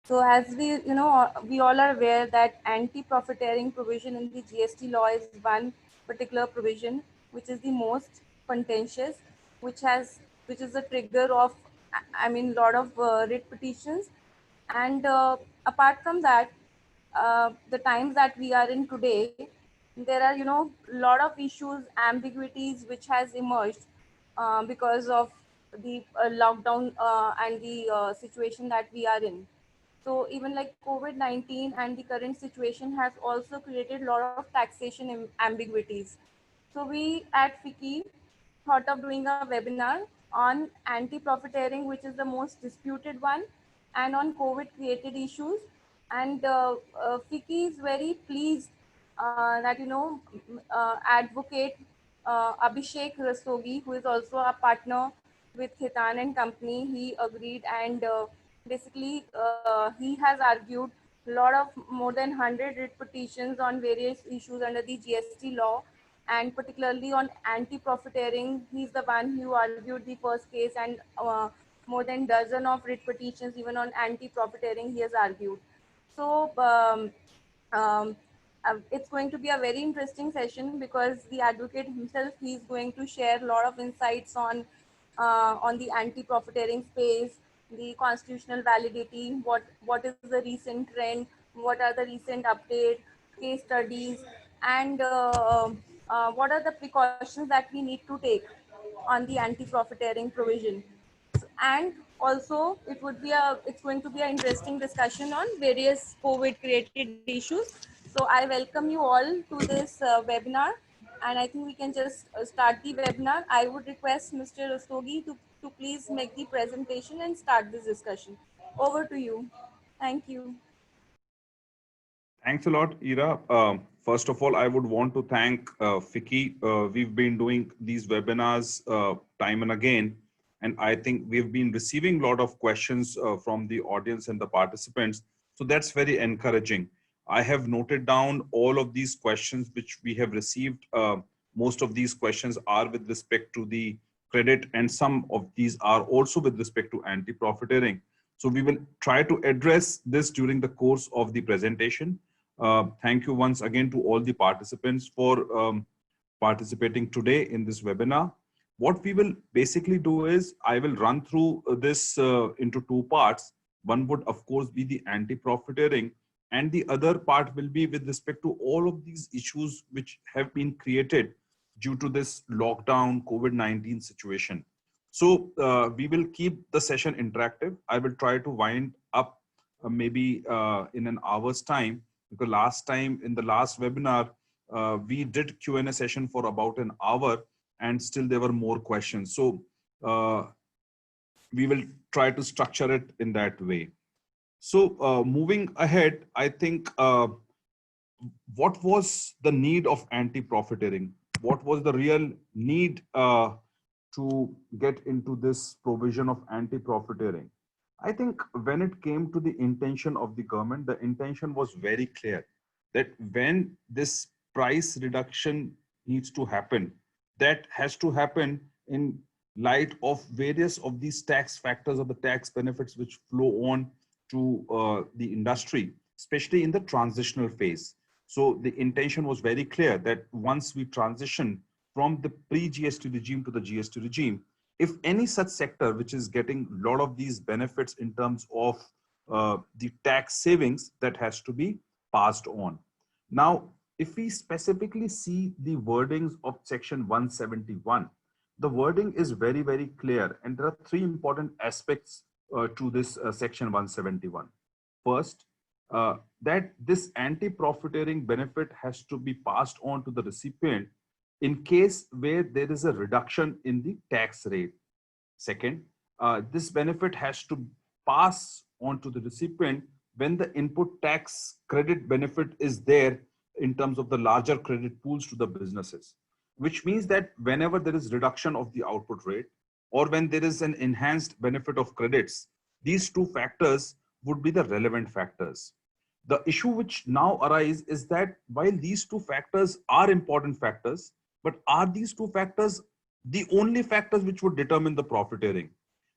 So as we all are aware that anti-profiteering provision in the GST law is one particular provision which is the most contentious, which is a trigger of, I mean, lot of writ petitions. And apart from that, the times that we are in today, there are a lot of issues, ambiguities which has emerged because of the lockdown and the situation that we are in. So even like COVID-19 and the current situation has also created a lot of taxation ambiguities. So we at FICCI thought of doing a webinar on anti-profiteering, which is the most disputed one, and on COVID-created issues. And FICCI is very pleased that advocate Abhishek Rastogi, who is also a partner with Khitan and Company, he agreed, and basically he has argued a lot of more than 100 writ petitions on various issues under the GST law, and particularly on anti-profiteering. He's the one who argued the first case, and more than dozen of writ petitions even on anti-profiteering he has argued. So it's going to be a very interesting session because the advocate himself, he's going to share a lot of insights on the anti-profiteering space, the constitutional validity, what is the recent trend, what are the recent update, case studies, and what are the precautions that we need to take on the anti-profiteering provision. And also it's going to be an interesting discussion on various COVID created issues. So I welcome you all to this webinar, and I think we can just start the webinar. I would request Mr. Rastogi to please make the presentation and start this discussion. Over to you. Thank you. Thanks a lot, Ira. First of all, I would want to thank FICCI. We've been doing these webinars time and again, and I think we've been receiving a lot of questions from the audience and the participants. So that's very encouraging. I have noted down all of these questions which we have received. Most of these questions are with respect to the credit, and some of these are also with respect to anti-profiteering. So we will try to address this during the course of the presentation. Thank you once again to all the participants for participating today in this webinar. What we will basically do is I will run through this into two parts. One would of course be the anti-profiteering, and the other part will be with respect to all of these issues which have been created due to this lockdown COVID-19 situation. So we will keep the session interactive. I will try to wind up maybe in an hour's time, because last time in the last webinar, we did Q&A session for about an hour and still there were more questions. So we will try to structure it in that way. So moving ahead, I think what was the need of anti-profiteering? What was the real need to get into this provision of anti-profiteering? I think when it came to the intention of the government, the intention was very clear that when this price reduction needs to happen, that has to happen in light of various of these tax factors or the tax benefits which flow on to the industry, especially in the transitional phase. So the intention was very clear that once we transition from the pre-GST regime to the GST regime, if any such sector which is getting a lot of these benefits in terms of the tax savings, that has to be passed on. Now, if we specifically see the wordings of section 171, the wording is very, very clear. And there are three important aspects to this section 171. First, that this anti-profiteering benefit has to be passed on to the recipient in case where there is a reduction in the tax rate. Second, this benefit has to pass on to the recipient when the input tax credit benefit is there in terms of the larger credit pools to the businesses, which means that whenever there is reduction of the output rate or when there is an enhanced benefit of credits, these two factors would be the relevant factors. The issue which now arises is that while these two factors are important factors, but are these two factors the only factors which would determine the profiteering?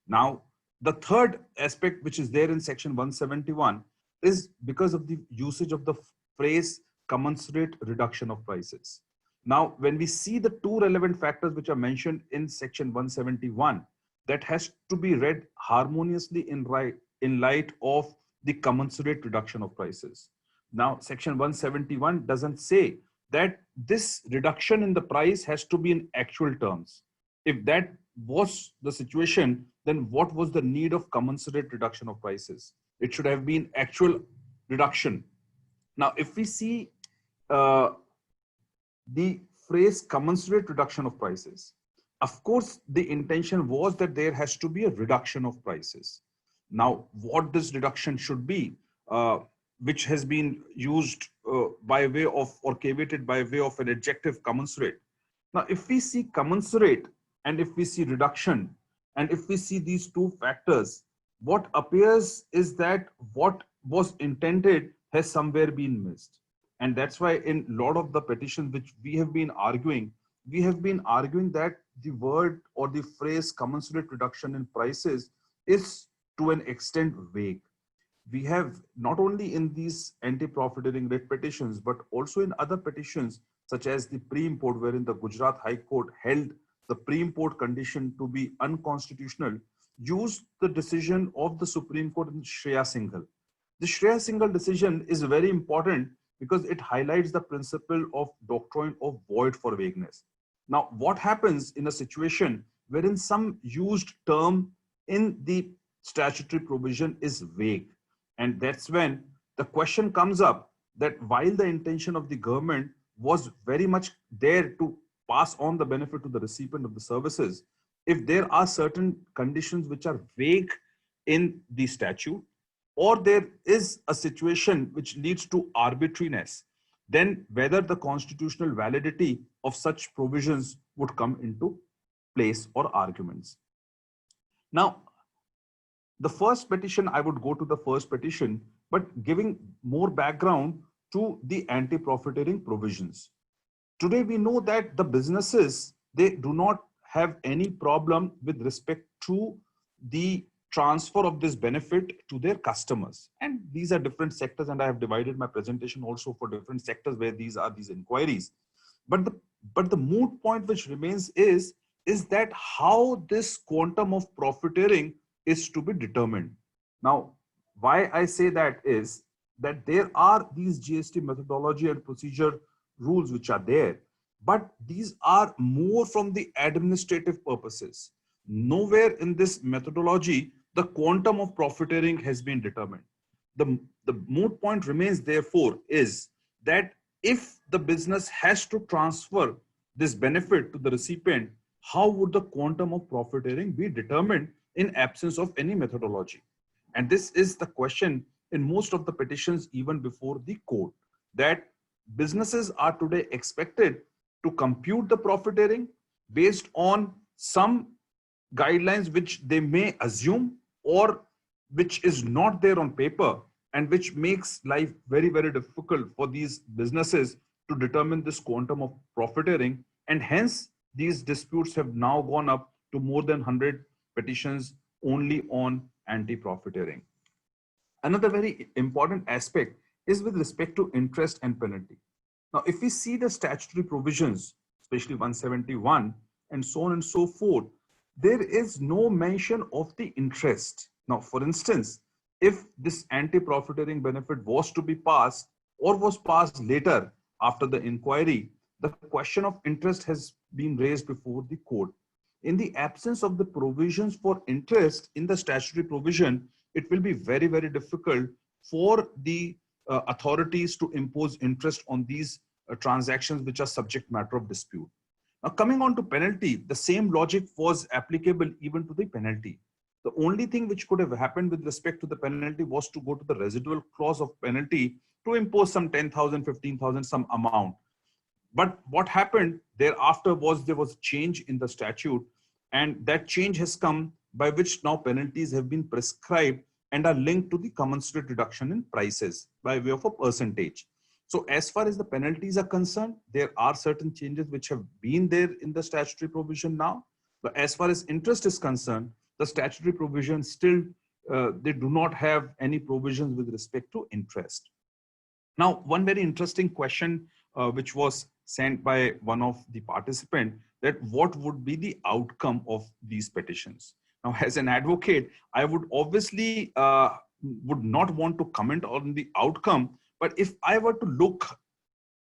Now, The third aspect which is there in section 171 is because of the usage of the phrase commensurate reduction of prices. Now, when we see the two relevant factors which are mentioned in section 171, that has to be read harmoniously in light of the commensurate reduction of prices. Now, section 171 doesn't say that this reduction in the price has to be in actual terms. If that was the situation, then what was the need of commensurate reduction of prices? It should have been actual reduction. Now, if we see uh, the phrase commensurate reduction of prices, of course, the intention was that there has to be a reduction of prices. Now, what this reduction should be, which has been used by way of or caveated by way of an adjective commensurate. Now, if we see commensurate and if we see reduction and if we see these two factors, what appears is that what was intended has somewhere been missed. And that's why in a lot of the petitions which we have been arguing that the word or the phrase commensurate reduction in prices is to an extent vague. We have not only in these anti-profiteering writ petitions, but also in other petitions, such as the pre-import, wherein the Gujarat High Court held the pre-import condition to be unconstitutional, used the decision of the Supreme Court in Shreya Singhal. The Shreya Singhal decision is very important because it highlights the principle of doctrine of void for vagueness. Now, what happens in a situation wherein some used term in the statutory provision is vague? And that's when the question comes up that while the intention of the government was very much there to pass on the benefit to the recipient of the services, if there are certain conditions which are vague in the statute, or there is a situation which leads to arbitrariness, then whether the constitutional validity of such provisions would come into place or arguments. Now, the first petition, I would go to the first petition, but giving more background to the anti-profiteering provisions. Today, we know that the businesses, they do not have any problem with respect to the transfer of this benefit to their customers. And these are different sectors, and I have divided my presentation also for different sectors where these are these inquiries. But the moot point which remains is that how this quantum of profiteering is to be determined. Now, why I say that is that there are these GST methodology and procedure rules which are there, but these are more from the administrative purposes. Nowhere in this methodology, the quantum of profiteering has been determined. The moot point remains, therefore, is that if the business has to transfer this benefit to the recipient, how would the quantum of profiteering be determined in absence of any methodology? And this is the question in most of the petitions, even before the court, that businesses are today expected to compute the profiteering based on some guidelines which they may assume or which is not there on paper, and which makes life very, very difficult for these businesses to determine this quantum of profiteering. And hence, these disputes have now gone up to more than 100 petitions only on anti-profiteering. Another very important aspect is with respect to interest and penalty. Now, if we see the statutory provisions, especially 171 and so on and so forth, there is no mention of the interest. Now, for instance, if this anti-profiteering benefit was to be passed or was passed later after the inquiry, the question of interest has been raised before the court. In the absence of the provisions for interest in the statutory provision, it will be very, very difficult for the authorities to impose interest on these transactions which are subject matter of dispute. Now, coming on to penalty, the same logic was applicable even to the penalty. The only thing which could have happened with respect to the penalty was to go to the residual clause of penalty to impose some 10,000, 15,000, some amount. But what happened thereafter was there was a change in the statute, and that change has come by which now penalties have been prescribed and are linked to the commensurate reduction in prices by way of a percentage. So as far as the penalties are concerned, there are certain changes which have been there in the statutory provision now. But as far as interest is concerned, the statutory provisions still, they do not have any provisions with respect to interest. Now, one very interesting question which was sent by one of the participants, that what would be the outcome of these petitions? Now, as an advocate, I would obviously would not want to comment on the outcome, but if I were to look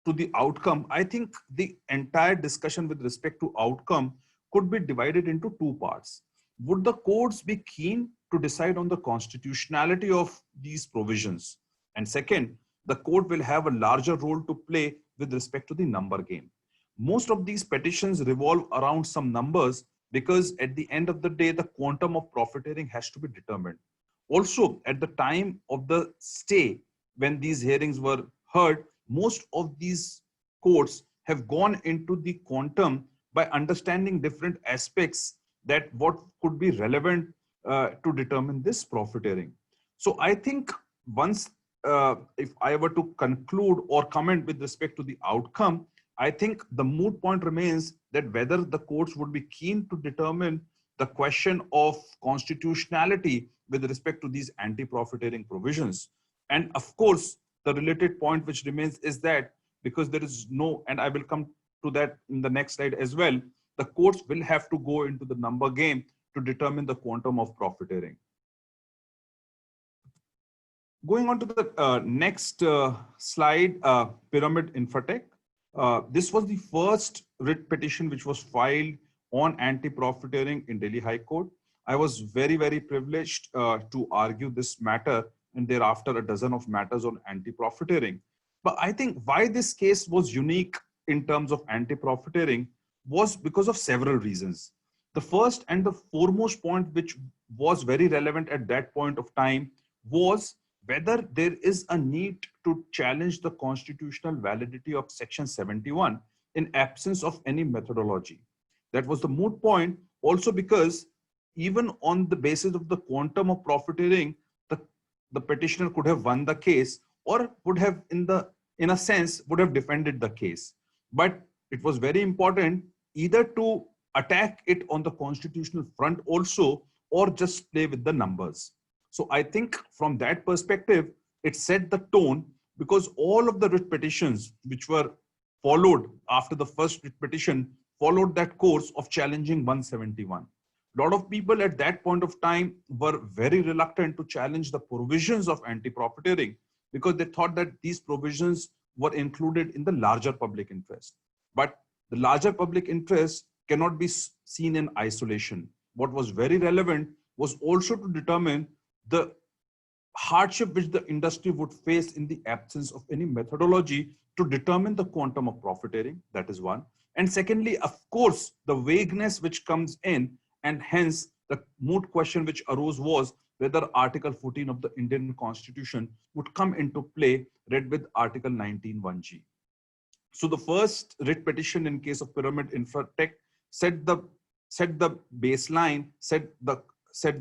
to the outcome, I think the entire discussion with respect to outcome could be divided into two parts. Would the courts be keen to decide on the constitutionality of these provisions? And second, the court will have a larger role to play with respect to the number game. Most of these petitions revolve around some numbers because at the end of the day, the quantum of profiteering has to be determined. Also, at the time of the stay, when these hearings were heard, most of these courts have gone into the quantum by understanding different aspects that what could be relevant to determine this profiteering. So I think once, if I were to conclude or comment with respect to the outcome, I think the moot point remains that whether the courts would be keen to determine the question of constitutionality with respect to these anti-profiteering provisions. And of course, the related point which remains is that because there is no, and I will come to that in the next slide as well, the courts will have to go into the number game to determine the quantum of profiteering. Going on to the next slide, Pyramid Infotech. This was the first writ petition which was filed on anti-profiteering in Delhi High Court. I was very, very privileged to argue this matter, and thereafter a dozen of matters on anti-profiteering. But I think why this case was unique in terms of anti-profiteering was because of several reasons. The first and the foremost point which was very relevant at that point of time was whether there is a need to challenge the constitutional validity of Section 71 in absence of any methodology. That was the moot point also because even on the basis of the quantum of profiteering, the petitioner could have won the case or would have in a sense would have defended the case. But it was very important either to attack it on the constitutional front also or just play with the numbers. So I think from that perspective, it set the tone because all of the writ petitions which were followed after the first writ petition followed that course of challenging 171. A lot of people at that point of time were very reluctant to challenge the provisions of anti-profiteering because they thought that these provisions were included in the larger public interest. But the larger public interest cannot be seen in isolation. What was very relevant was also to determine the hardship which the industry would face in the absence of any methodology to determine the quantum of profiteering. That is one. And secondly, of course, the vagueness which comes in, and hence the moot question which arose was whether Article 14 of the Indian Constitution would come into play, read with Article 19(1)(g). So the first writ petition in case of Pyramid Infotech set the baseline, set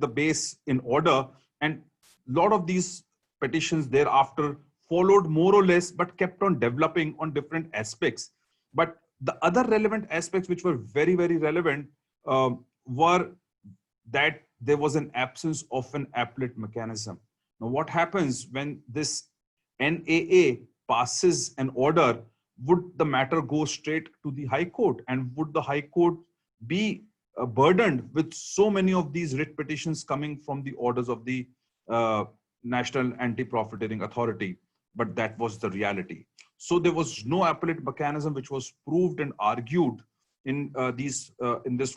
the base in order, and a lot of these petitions thereafter followed more or less, but kept on developing on different aspects. But the other relevant aspects which were very, very relevant were that there was an absence of an appellate mechanism. Now, what happens when this NAA passes an order? Would the matter go straight to the High Court? And would the High Court be burdened with so many of these writ petitions coming from the orders of the National Anti-Profiteering Authority? But that was the reality. So there was no appellate mechanism which was proved and argued in this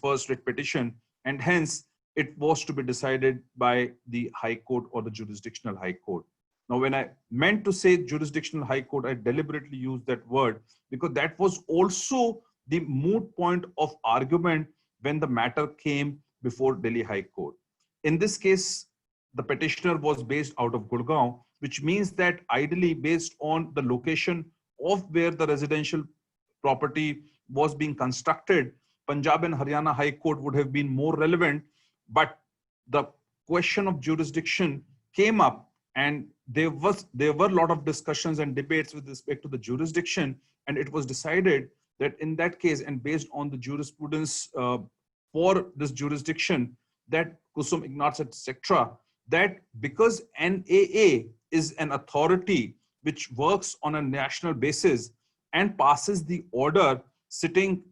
first writ petition, and hence it was to be decided by the High Court or the Jurisdictional High Court. Now, when I meant to say Jurisdictional High Court, I deliberately used that word because that was also the moot point of argument when the matter came before Delhi High Court. In this case, the petitioner was based out of Gurgaon, which means that ideally based on the location of where the residential property was being constructed, Punjab and Haryana High Court would have been more relevant. But the question of jurisdiction came up, and there were a lot of discussions and debates with respect to the jurisdiction, and it was decided that in that case, and based on the jurisprudence for this jurisdiction, that Kusum Ignatz, etc., that because NAA is an authority which works on a national basis and passes the order sitting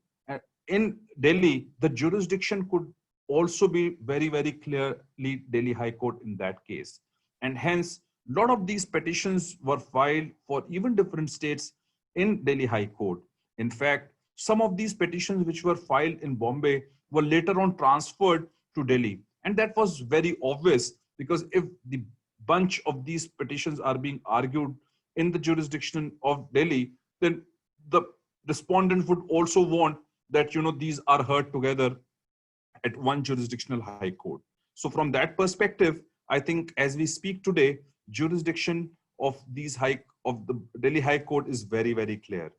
in Delhi, the jurisdiction could also be very, very clearly Delhi High Court in that case. And hence, a lot of these petitions were filed for even different states in Delhi High Court. In fact, some of these petitions which were filed in Bombay were later on transferred to Delhi. And that was very obvious, because if the bunch of these petitions are being argued in the jurisdiction of Delhi, then the respondent would also want that, these are heard together at one jurisdictional high court. So from that perspective, I think as we speak today, jurisdiction of the Delhi High Court is very, very clear.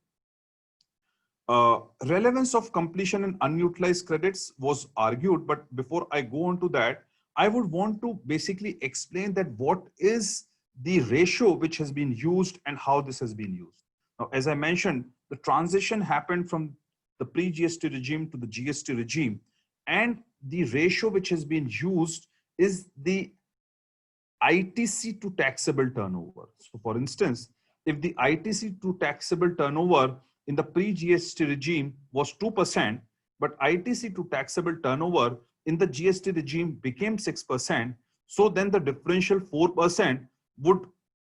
Relevance of completion and unutilized credits was argued, but before I go on to that, I would want to basically explain that what is the ratio which has been used and how this has been used. Now, as I mentioned, the transition happened from the pre-GST regime to the GST regime, and the ratio which has been used is the ITC to taxable turnover. So for instance, if the ITC to taxable turnover in the pre-GST regime was 2%, but ITC to taxable turnover in the GST regime became 6%, so then the differential 4% would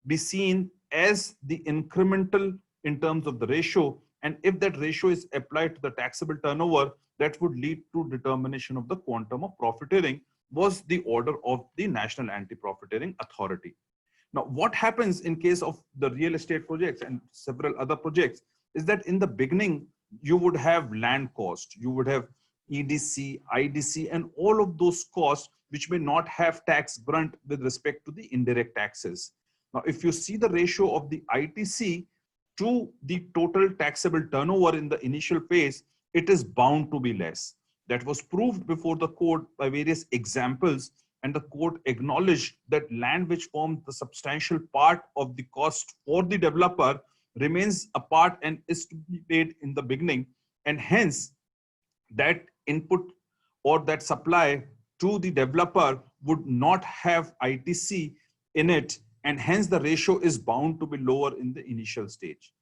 be seen as the incremental in terms of the ratio. And if that ratio is applied to the taxable turnover, that would lead to determination of the quantum of profiteering, was the order of the National Anti-Profiteering Authority. Now, what happens in case of the real estate projects and several other projects is that in the beginning, you would have land cost, you would have EDC, IDC, and all of those costs which may not have tax brunt with respect to the indirect taxes. Now, if you see the ratio of the ITC to the total taxable turnover in the initial phase, it is bound to be less. That was proved before the court by various examples, and the court acknowledged that land which forms the substantial part of the cost for the developer remains a part and is to be paid in the beginning, and hence that input or that supply to the developer would not have ITC in it, and hence the ratio is bound to be lower in the initial stage.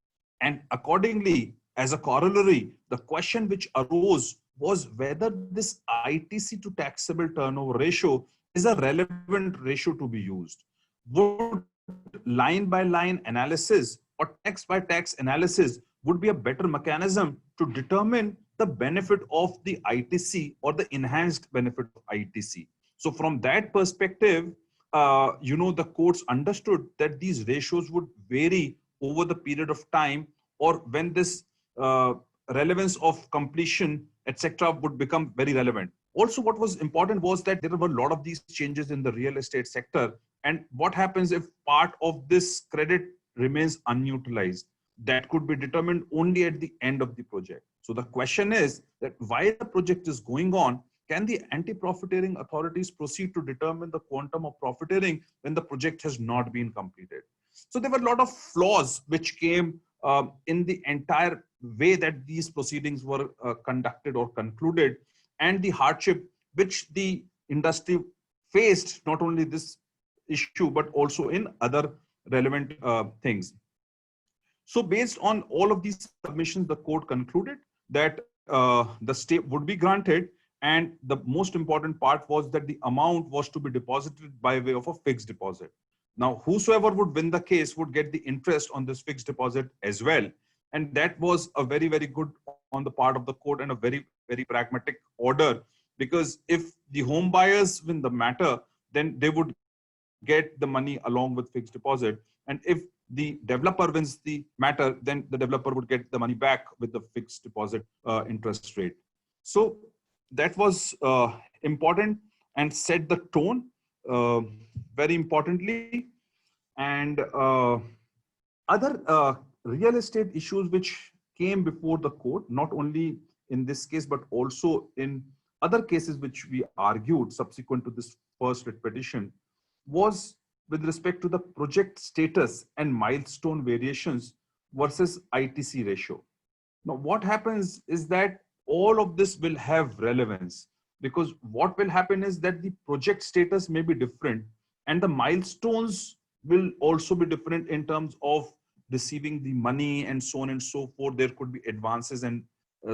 And accordingly, as a corollary, the question which arose was whether this ITC to taxable turnover ratio is a relevant ratio to be used. Would line by line analysis or tax by tax analysis would be a better mechanism to determine the benefit of the ITC or the enhanced benefit of ITC. So from that perspective, the courts understood that these ratios would vary over the period of time, or when this relevance of completion, etc., would become very relevant. Also, what was important was that there were a lot of these changes in the real estate sector. And what happens if part of this credit remains unutilized? That could be determined only at the end of the project. So the question is that while the project is going on, can the anti-profiteering authorities proceed to determine the quantum of profiteering when the project has not been completed? So there were a lot of flaws which came in the entire way that these proceedings were conducted or concluded, and the hardship which the industry faced, not only this issue, but also in other relevant things. So based on all of these submissions, the court concluded that the stay would be granted, and the most important part was that the amount was to be deposited by way of a fixed deposit. Now, whosoever would win the case would get the interest on this fixed deposit as well. And that was a very, very good on the part of the court, and a very, very pragmatic order, because if the home buyers win the matter, then they would get the money along with fixed deposit. And if the developer wins the matter, then the developer would get the money back with the fixed deposit interest rate. So that was important and set the tone very importantly. And other real estate issues which came before the court, not only in this case, but also in other cases which we argued subsequent to this first writ petition, was with respect to the project status and milestone variations versus ITC ratio. Now, what happens is that all of this will have relevance. because what will happen is that the project status may be different and the milestones will also be different in terms of receiving the money and so on and so forth. There could be advances and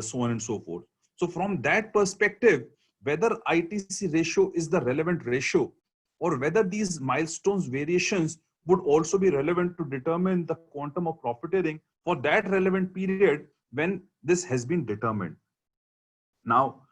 so on and so forth. So from that perspective, whether ITC ratio is the relevant ratio or whether these milestones variations would also be relevant to determine the quantum of profiteering for that relevant period when this has been determined. Now,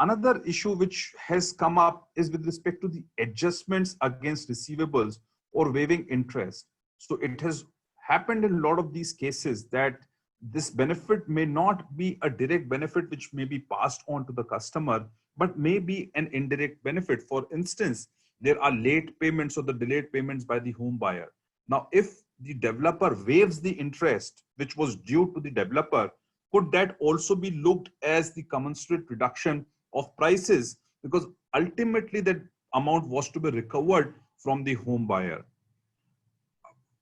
another issue which has come up is with respect to the adjustments against receivables or waiving interest. So it has happened in a lot of these cases that this benefit may not be a direct benefit which may be passed on to the customer, but may be an indirect benefit. For instance, there are late payments or the delayed payments by the home buyer. Now, if the developer waives the interest which was due to the developer, could that also be looked as the commensurate reduction of prices? Because ultimately that amount was to be recovered from the home buyer.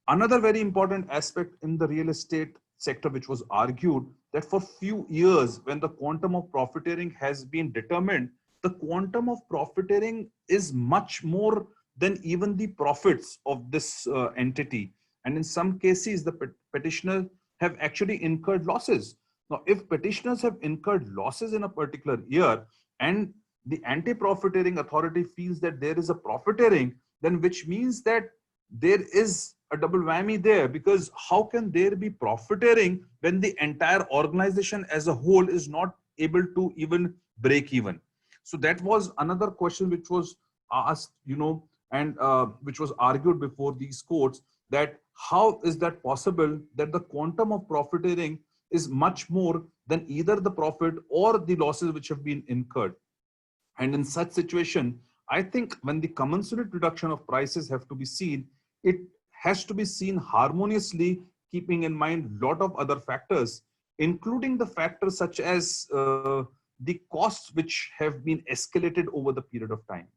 Another very important aspect in the real estate sector, which was argued that for few years, when the quantum of profiteering has been determined, the quantum of profiteering is much more than even the profits of this entity. And in some cases, the petitioners have actually incurred losses. Now, if petitioners have incurred losses in a particular year and the anti-profiteering authority feels that there is a profiteering, then which means that there is a double whammy there, because how can there be profiteering when the entire organization as a whole is not able to even break even? So that was another question which was asked, and which was argued before these courts, that how is that possible that the quantum of profiteering is much more than either the profit or the losses which have been incurred. And in such situation, I think when the commensurate reduction of prices have to be seen, it has to be seen harmoniously, keeping in mind a lot of other factors, including the factors such as the costs which have been escalated over the period of time.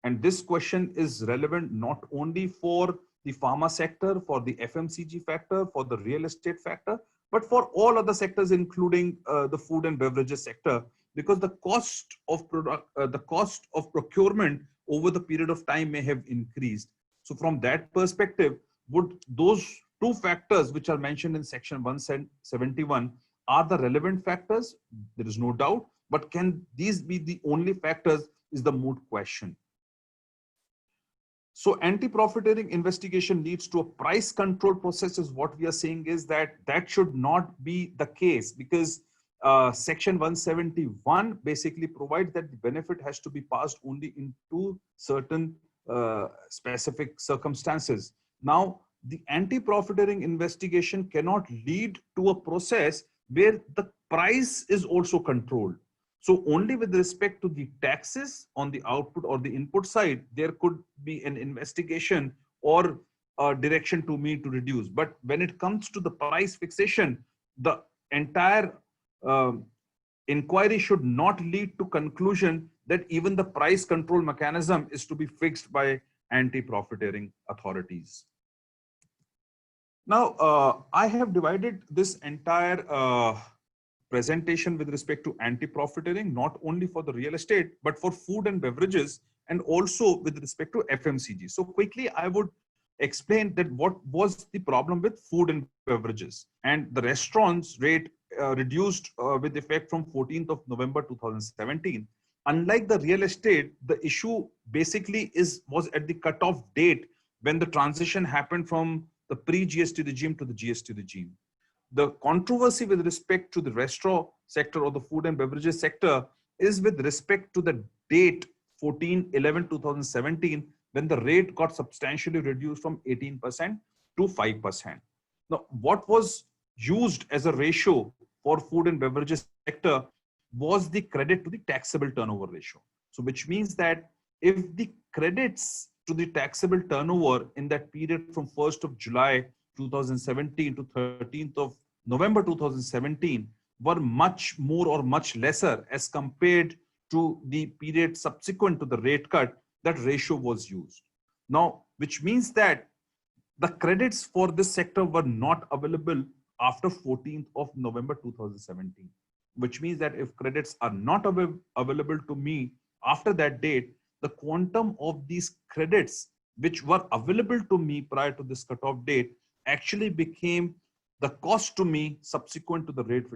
And this question is relevant not only for the pharma sector, for the FMCG factor, for the real estate factor, but for all other sectors, including the food and beverages sector, because the cost of procurement over the period of time may have increased. So from that perspective, would those two factors which are mentioned in section 171 are the relevant factors? There is no doubt, but can these be the only factors is the moot question. So anti-profiteering investigation leads to a price control process is what we are saying is that should not be the case, because section 171 basically provides that the benefit has to be passed only into certain specific circumstances. Now, the anti-profiteering investigation cannot lead to a process where the price is also controlled. So only with respect to the taxes on the output or the input side, there could be an investigation or a direction to me to reduce. But when it comes to the price fixation, the entire inquiry should not lead to conclusion that even the price control mechanism is to be fixed by anti-profiteering authorities. Now, I have divided this entire presentation with respect to anti-profiteering, not only for the real estate, but for food and beverages, and also with respect to FMCG. So quickly, I would explain that what was the problem with food and beverages. And the restaurants rate reduced with effect from 14th of November 2017. Unlike the real estate, the issue basically was at the cutoff date when the transition happened from the pre-GST regime to the GST regime. The controversy with respect to the restaurant sector or the food and beverages sector is with respect to the date 14/11/2017, when the rate got substantially reduced from 18% to 5%. Now, what was used as a ratio for food and beverages sector was the credit to the taxable turnover ratio. So which means that if the credits to the taxable turnover in that period from 1st of July 2017 to 13th of November 2017 were much more or much lesser as compared to the period subsequent to the rate cut, that ratio was used. Now, which means that the credits for this sector were not available after 14th of November 2017. which means that if credits are not available to me after that date, the quantum of these credits which were available to me prior to this cutoff date actually became the cost to me subsequent to the rate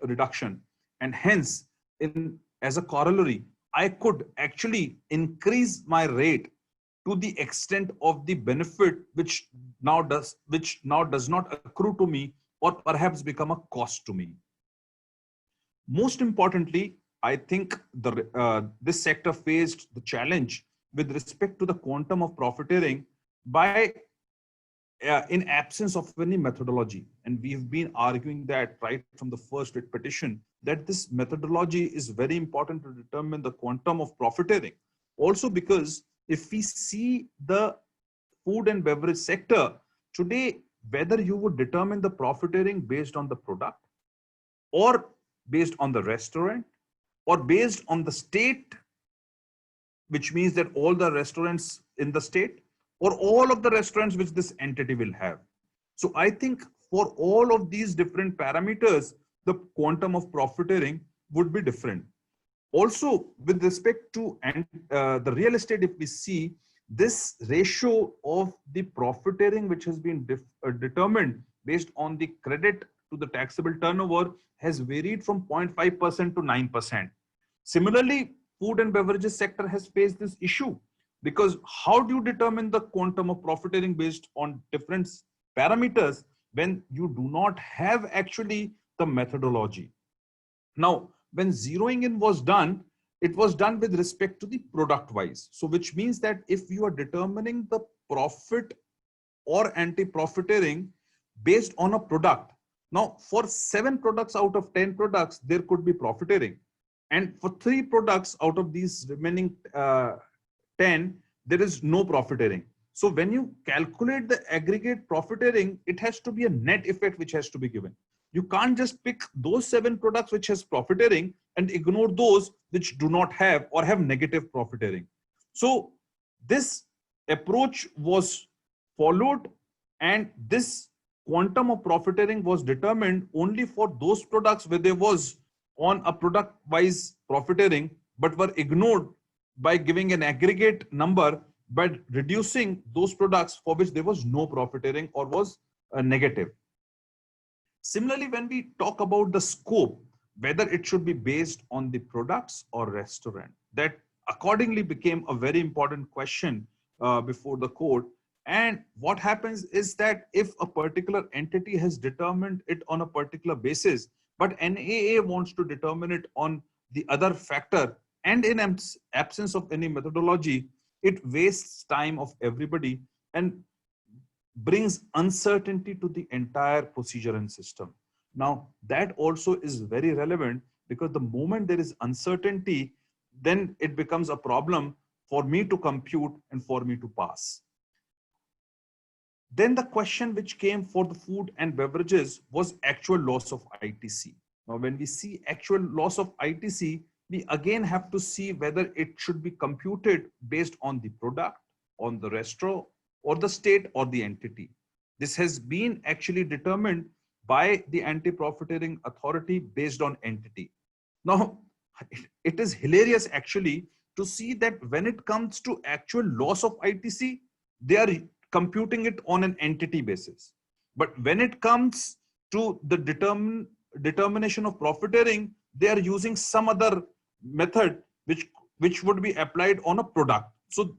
reduction. And hence, in as a corollary, I could actually increase my rate to the extent of the benefit which now does not accrue to me or perhaps become a cost to me. Most importantly, I think this sector faced the challenge with respect to the quantum of profiteering by in absence of any methodology. And we've been arguing that right from the first writ petition, that this methodology is very important to determine the quantum of profiteering. Also because if we see the food and beverage sector today, whether you would determine the profiteering based on the product or based on the restaurant or based on the state, which means that all the restaurants in the state or all of the restaurants which this entity will have. So I think for all of these different parameters, the quantum of profiteering would be different. Also, with respect to the real estate, if we see this ratio of the profiteering which has been determined based on the credit to the taxable turnover has varied from 0.5% to 9%. Similarly, food and beverages sector has faced this issue, because how do you determine the quantum of profiteering based on different parameters when you do not have actually the methodology? Now, when zeroing in was done, it was done with respect to the product wise. So which means that if you are determining the profit or anti-profiteering based on a product, now for 7 products out of 10 products, there could be profiteering. And for 3 products out of these remaining 10, there is no profiteering. So when you calculate the aggregate profiteering, it has to be a net effect which has to be given. You can't just pick those 7 products which has profiteering and ignore those which do not have or have negative profiteering. So this approach was followed, and this quantum of profiteering was determined only for those products where there was on a product wise profiteering, but were ignored by giving an aggregate number by reducing those products for which there was no profiteering or was negative. Similarly, when we talk about the scope, whether it should be based on the products or restaurant, that accordingly became a very important question before the court. And what happens is that if a particular entity has determined it on a particular basis, but NAA wants to determine it on the other factor, and in absence of any methodology, it wastes time of everybody and brings uncertainty to the entire procedure and system. Now, that also is very relevant, because the moment there is uncertainty, then it becomes a problem for me to compute and for me to pass. Then the question which came for the food and beverages was actual loss of ITC. Now, when we see actual loss of ITC, we again have to see whether it should be computed based on the product, on the restaurant, or the state or the entity. This has been actually determined by the anti-profiteering authority based on entity. Now, it is hilarious actually to see that when it comes to actual loss of ITC, they are computing it on an entity basis. But when it comes to the determination of profiteering, they are using some other method which would be applied on a product. So,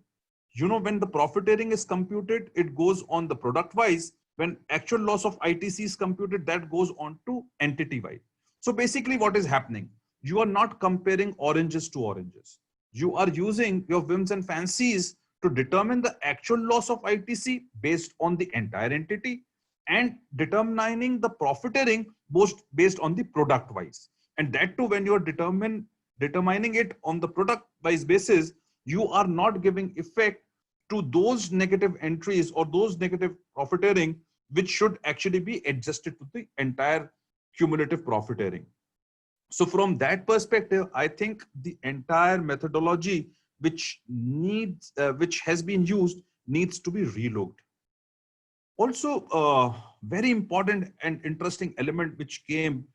when the profiteering is computed, it goes on the product wise. When actual loss of ITC is computed, that goes on to entity wise. So basically what is happening, you are not comparing oranges to oranges. You are using your whims and fancies to determine the actual loss of ITC based on the entire entity, and determining the profiteering based on the product wise. And that too, when you are determining it on the product wise basis, you are not giving effect to those negative entries or those negative profiteering, which should actually be adjusted to the entire cumulative profiteering. So from that perspective, I think the entire methodology which has been used needs to be relooked. Also, very important and interesting element which came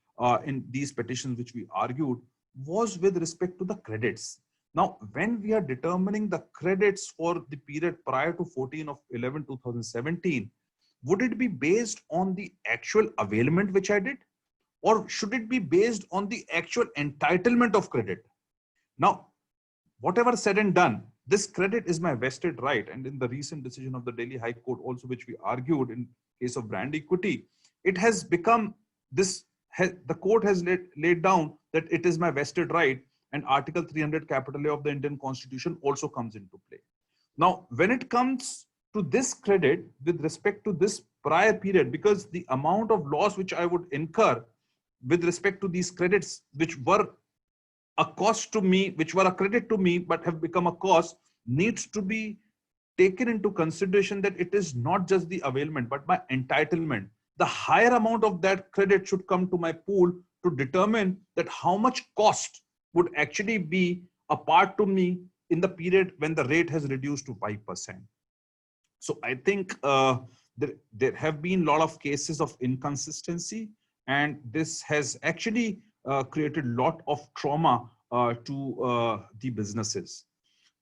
in these petitions which we argued was with respect to the credits. Now, when we are determining the credits for the period prior to 14 of 11/2017, would it be based on the actual availment which I did, or should it be based on the actual entitlement of credit? Now, whatever said and done, this credit is my vested right. And in the recent decision of the Delhi High Court, also which we argued in case of brand equity, it has become this. The court has laid down that it is my vested right, and Article 300 capital A of the Indian Constitution also comes into play. Now, when it comes to this credit with respect to this prior period, because the amount of loss which I would incur with respect to these credits, which were a cost to me, which were a credit to me, but have become a cost, needs to be taken into consideration that it is not just the availment, but my entitlement. The higher amount of that credit should come to my pool to determine that how much cost would actually be a part to me in the period when the rate has reduced to 5%. So I think there have been a lot of cases of inconsistency, and this has actually created a lot of trauma to the businesses.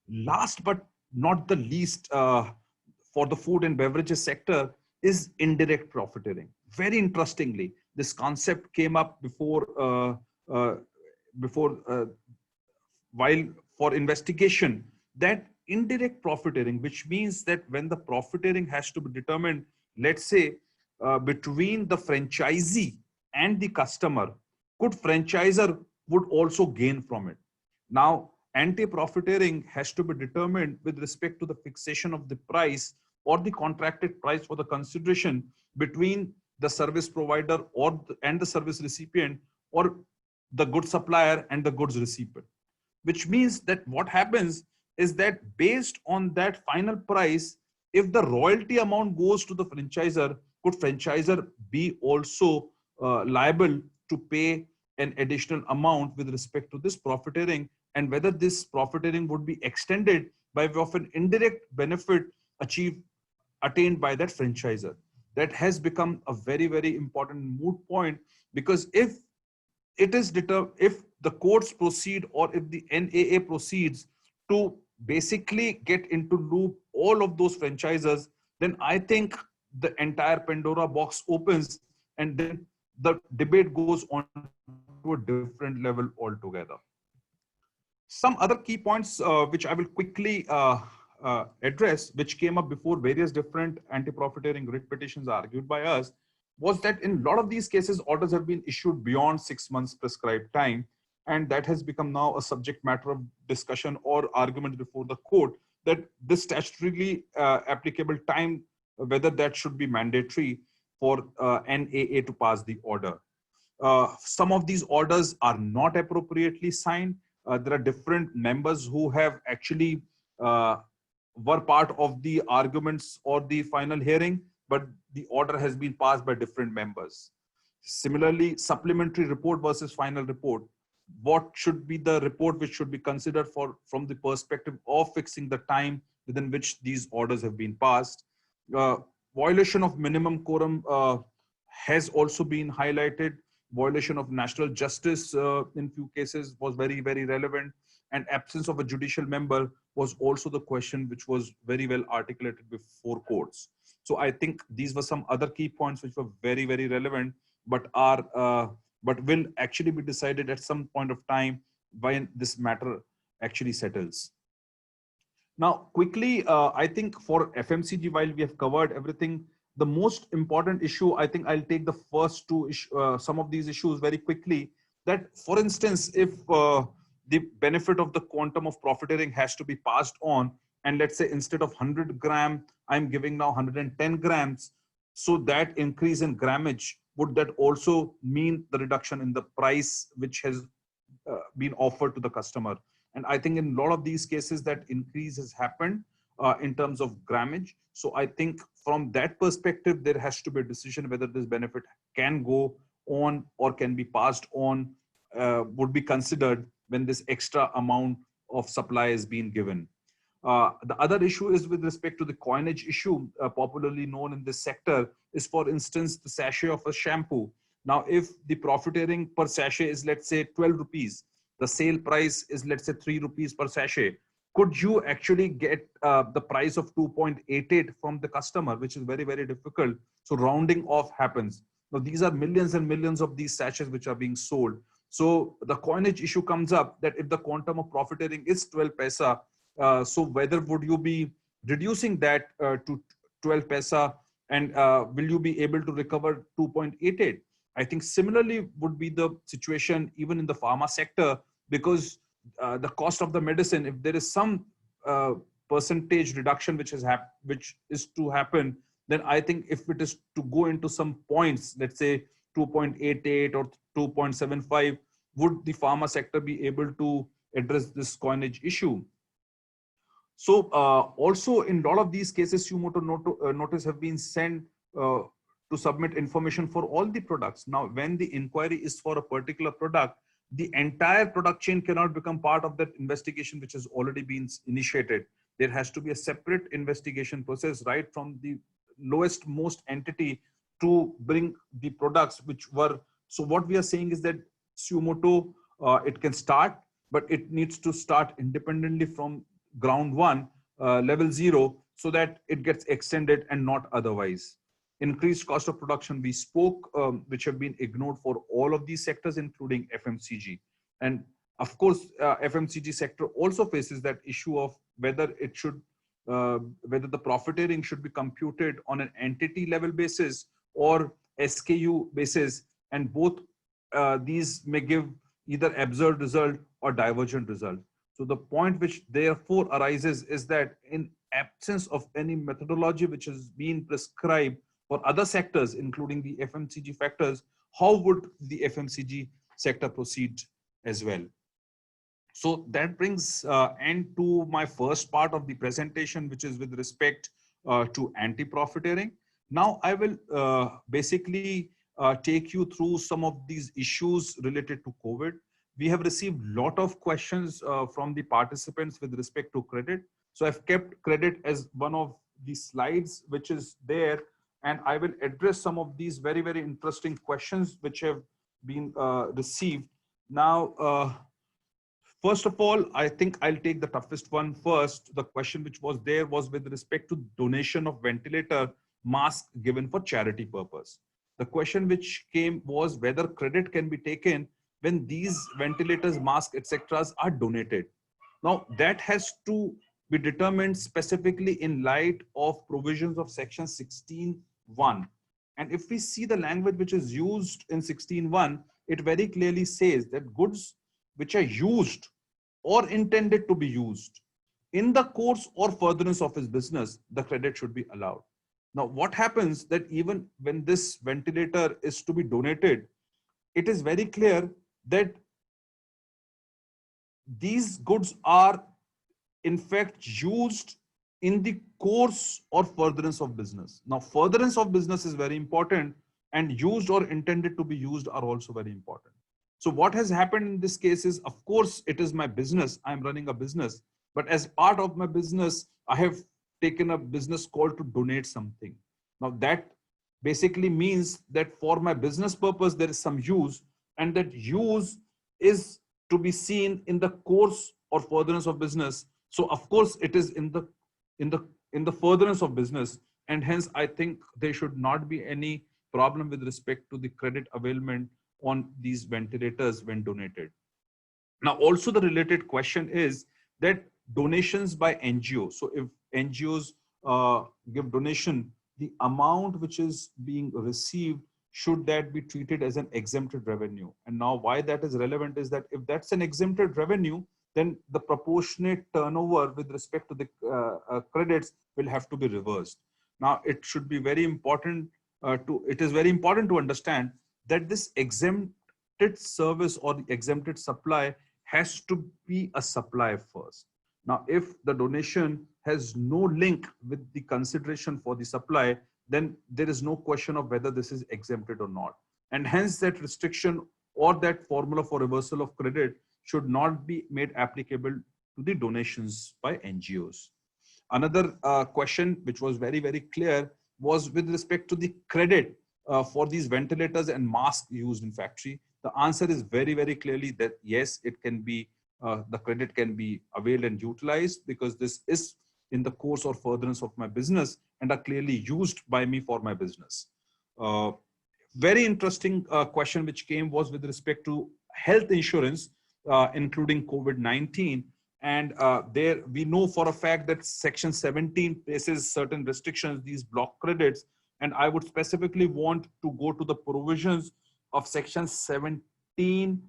Last but not the least, for the food and beverages sector is indirect profiteering. Very interestingly, this concept came up while for investigation, that indirect profiteering, which means that when the profiteering has to be determined, let's say between the franchisee and the customer, could franchisor would also gain from it. Now, anti-profiteering has to be determined with respect to the fixation of the price or the contracted price for the consideration between the service provider and the service recipient, or the goods supplier and the goods recipient. Which means that what happens is that based on that final price, if the royalty amount goes to the franchisor, could franchisor be also liable to pay an additional amount with respect to this profiteering, and whether this profiteering would be extended by way of an indirect benefit attained by that franchisor. That has become a very, very important moot point, because if the courts proceed, or if the NAA proceeds to basically get into loop all of those franchisors, then I think the entire Pandora box opens, and then the debate goes on to a different level altogether. Some other key points which I will quickly address, which came up before various different anti-profiteering writ petitions argued by us, was that in a lot of these cases, orders have been issued beyond 6 months prescribed time. And that has become now a subject matter of discussion or argument before the court, that this statutorily applicable time, whether that should be mandatory for NAA to pass the order. Some of these orders are not appropriately signed. There are different members who have actually were part of the arguments or the final hearing, but the order has been passed by different members. Similarly, supplementary report versus final report. What should be the report which should be considered from the perspective of fixing the time within which these orders have been passed? Violation of minimum quorum has also been highlighted. Violation of national justice in few cases was very, very relevant. And absence of a judicial member was also the question which was very well articulated before courts. So I think these were some other key points which were very, very relevant, but will actually be decided at some point of time when this matter actually settles. Now, quickly, I think for FMCG, while we have covered everything, the most important issue, I think I'll take the first two, some of these issues very quickly. That, for instance, if the benefit of the quantum of profiteering has to be passed on, and let's say instead of 100 gram, I'm giving now 110 grams. So that increase in grammage, would that also mean the reduction in the price which has been offered to the customer? And I think in a lot of these cases that increase has happened in terms of grammage. So I think from that perspective, there has to be a decision whether this benefit can go on or can be passed on, would be considered when this extra amount of supply is being given. The other issue is with respect to the coinage issue, popularly known in this sector, is, for instance, the sachet of a shampoo. Now, if the profiteering per sachet is, let's say, 12 rupees, the sale price is, let's say, 3 rupees per sachet, could you actually get the price of 2.88 from the customer, which is very, very difficult. So rounding off happens. Now, these are millions and millions of these sachets which are being sold. So the coinage issue comes up that if the quantum of profiteering is 12 paisa, so whether would you be reducing that to 12 paisa, and will you be able to recover 2.88? I think similarly would be the situation even in the pharma sector, because the cost of the medicine, if there is some percentage reduction which is to happen, then I think if it is to go into some points, let's say 2.88 or 2.75, would the pharma sector be able to address this coinage issue? So also in a lot of these cases, Sumoto notice have been sent to submit information for all the products. Now, when the inquiry is for a particular product, the entire product chain cannot become part of that investigation which has already been initiated. There has to be a separate investigation process, right from the lowest most entity to bring the products which were. So what we are saying is that Sumoto, it can start, but it needs to start independently from ground one, level zero, so that it gets extended and not otherwise. Increased cost of production, we spoke, which have been ignored for all of these sectors, including FMCG. And of course, FMCG sector also faces that issue of whether it should, whether the profiteering should be computed on an entity level basis or SKU basis. And both these may give either absurd result or divergent result. So the point which therefore arises is that in absence of any methodology which has been prescribed for other sectors, including the FMCG factors, how would the FMCG sector proceed as well? So that brings end to my first part of the presentation, which is with respect to anti-profiteering. Now I will basically take you through some of these issues related to COVID. We have received a lot of questions from the participants with respect to credit. So I've kept credit as one of the slides which is there, and I will address some of these very, very interesting questions which have been received. Now, first of all, I think I'll take the toughest one first. The question which was there was with respect to donation of ventilator mask given for charity purpose. The question which came was whether credit can be taken when these ventilators, masks, etc. are donated. Now, that has to be determined specifically in light of provisions of section 16(1). And if we see the language which is used in 16(1), it very clearly says that goods which are used or intended to be used in the course or furtherance of his business, the credit should be allowed. Now, what happens that even when this ventilator is to be donated, it is very clear that these goods are in fact used in the course or furtherance of business. Now, furtherance of business is very important, and used or intended to be used are also very important. So what has happened in this case is, of course, it is my business. I'm running a business, but as part of my business, I have taken a business call to donate something. Now that basically means that for my business purpose, there is some use, and that use is to be seen in the course or furtherance of business. So of course it is in the furtherance of business, and hence I think there should not be any problem with respect to the credit availment on these ventilators when donated. Now, also the related question is that donations by NGOs. So if NGOs give donation, the amount which is being received, should that be treated as an exempted revenue? And now why that is relevant is that if that's an exempted revenue, then the proportionate turnover with respect to the credits will have to be reversed. Now, it should be very important it is very important to understand that this exempted service or the exempted supply has to be a supply first. Now, if the donation has no link with the consideration for the supply, then there is no question of whether this is exempted or not. And hence that restriction or that formula for reversal of credit should not be made applicable to the donations by NGOs. Another question which was very, very clear was with respect to the credit for these ventilators and masks used in factory? The answer is very, very clearly that yes, it can be, the credit can be availed and utilized because this is in the course or furtherance of my business and are clearly used by me for my business. Very interesting question which came was with respect to health insurance, including COVID-19. And there we know for a fact that Section 17 places certain restrictions, these block credits. And I would specifically want to go to the provisions of Section 17(5)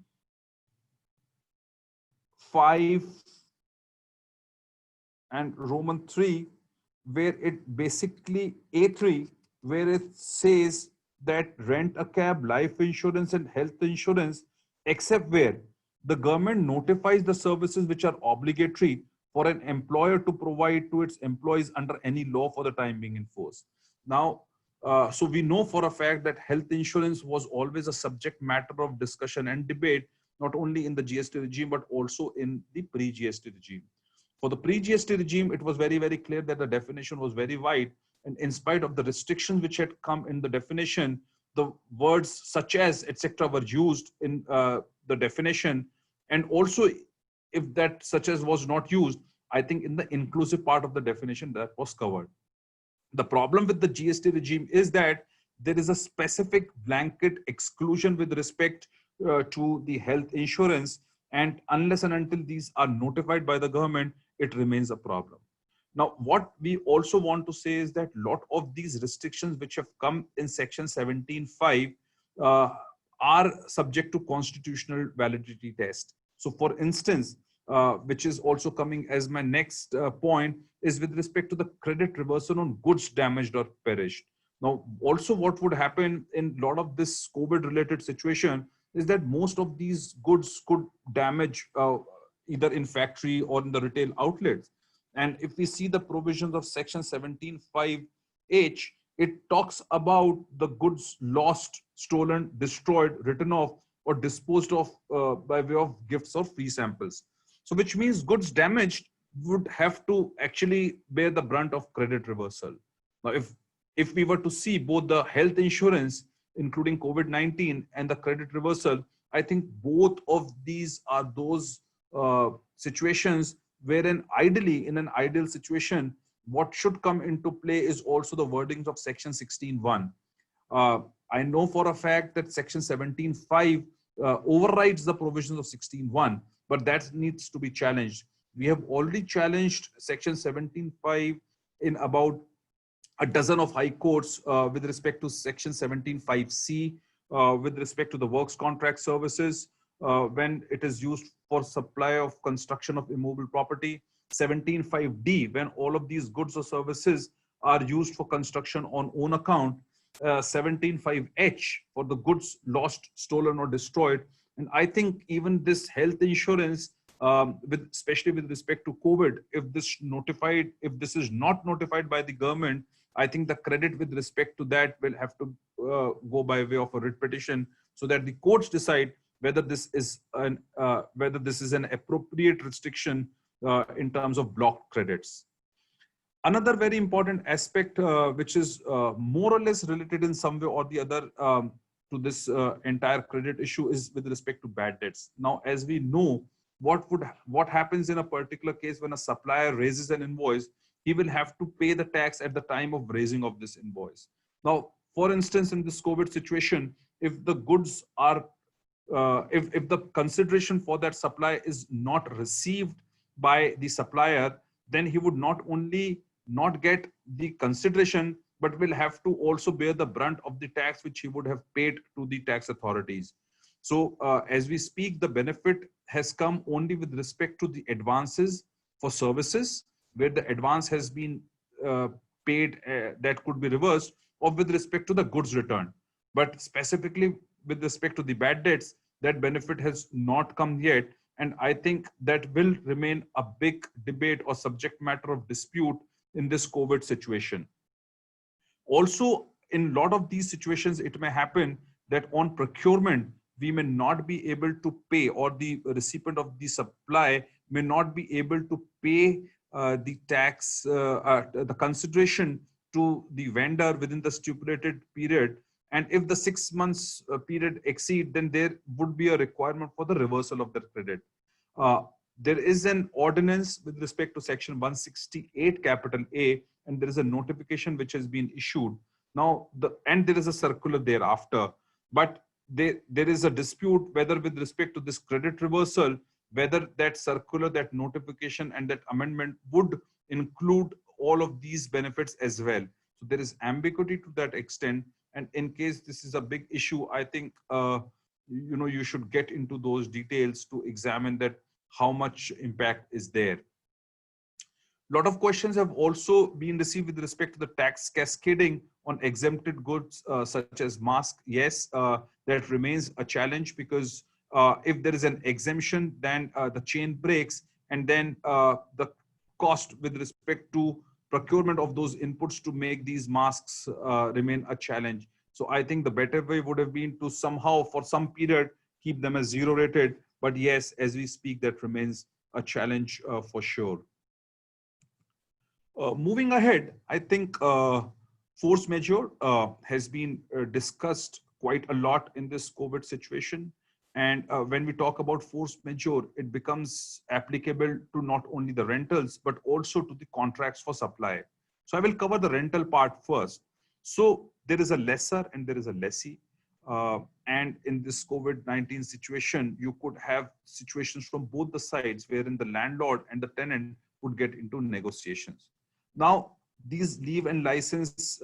and Roman 3, where it basically A3, where it says that rent a cab, life insurance and health insurance, except where the government notifies the services which are obligatory for an employer to provide to its employees under any law for the time being enforced. Now, so we know for a fact that health insurance was always a subject matter of discussion and debate, not only in the GST regime, but also in the pre-GST regime. For the pre-GST regime, it was very, very clear that the definition was very wide. And in spite of the restrictions which had come in the definition, the words such as, etc., were used in the definition. And also, if that such as was not used, I think in the inclusive part of the definition that was covered. The problem with the GST regime is that there is a specific blanket exclusion with respect to the health insurance. And unless and until these are notified by the government, it remains a problem. Now, what we also want to say is that a lot of these restrictions which have come in Section 17(5) are subject to constitutional validity test. So for instance, which is also coming as my next point, is with respect to the credit reversal on goods damaged or perished. Now, also what would happen in a lot of this COVID-related situation is that most of these goods could damage either in factory or in the retail outlets. And if we see the provisions of Section 17(5)(h), it talks about the goods lost, stolen, destroyed, written off, or disposed of by way of gifts or free samples. So which means goods damaged would have to actually bear the brunt of credit reversal. Now, if we were to see both the health insurance, including COVID-19, and the credit reversal, I think both of these are those situations wherein ideally, in an ideal situation, what should come into play is also the wordings of Section 16(1). I know for a fact that Section 17(5) overrides the provisions of 16(1), but that needs to be challenged. We have already challenged Section 17(5) in about a dozen of high courts with respect to Section 17(5)(c), with respect to the works contract services, when it is used for supply of construction of immovable property, 17(5)(d), when all of these goods or services are used for construction on own account, 17(5)(h) for the goods lost, stolen, or destroyed. And I think even this health insurance, especially with respect to COVID, if this is not notified by the government, I think the credit with respect to that will have to go by way of a writ petition, so that the courts decide whether this is an appropriate restriction in terms of block credits. Another very important aspect, which is more or less related in some way or the other to this entire credit issue, is with respect to bad debts. Now, as we know, what happens in a particular case when a supplier raises an invoice, he will have to pay the tax at the time of raising of this invoice. Now, for instance, in this COVID situation, if the goods are if the consideration for that supply is not received by the supplier, then he would not only not get the consideration, but will have to also bear the brunt of the tax which he would have paid to the tax authorities. So as we speak, the benefit has come only with respect to the advances for services, where the advance has been paid that could be reversed, or with respect to the goods returned. But specifically with respect to the bad debts, that benefit has not come yet. And I think that will remain a big debate or subject matter of dispute in this COVID situation. Also, in a lot of these situations, it may happen that on procurement, we may not be able to pay, or the recipient of the supply may not be able to pay the tax, the consideration to the vendor within the stipulated period. And if the 6 months period exceed, then there would be a requirement for the reversal of the credit. Uh, there is an ordinance with respect to section 168 capital A, and there is a notification which has been issued. Now, and there is a circular thereafter, but there is a dispute whether with respect to this credit reversal, whether that circular, that notification and that amendment would include all of these benefits as well. So there is ambiguity to that extent. And in case this is a big issue, I think, you should get into those details to examine that how much impact is there. A lot of questions have also been received with respect to the tax cascading on exempted goods such as mask. Yes, that remains a challenge because if there is an exemption, then the chain breaks, and then the cost with respect to procurement of those inputs to make these masks remain a challenge. So I think the better way would have been to somehow, for some period, keep them as zero rated. But yes, as we speak, that remains a challenge for sure. Moving ahead, I think force majeure has been discussed quite a lot in this COVID situation. And when we talk about force majeure, it becomes applicable to not only the rentals, but also to the contracts for supply. So I will cover the rental part first. So there is a lessor and there is a lessee. And in this COVID-19 situation, you could have situations from both the sides wherein the landlord and the tenant would get into negotiations. Now, these leave and license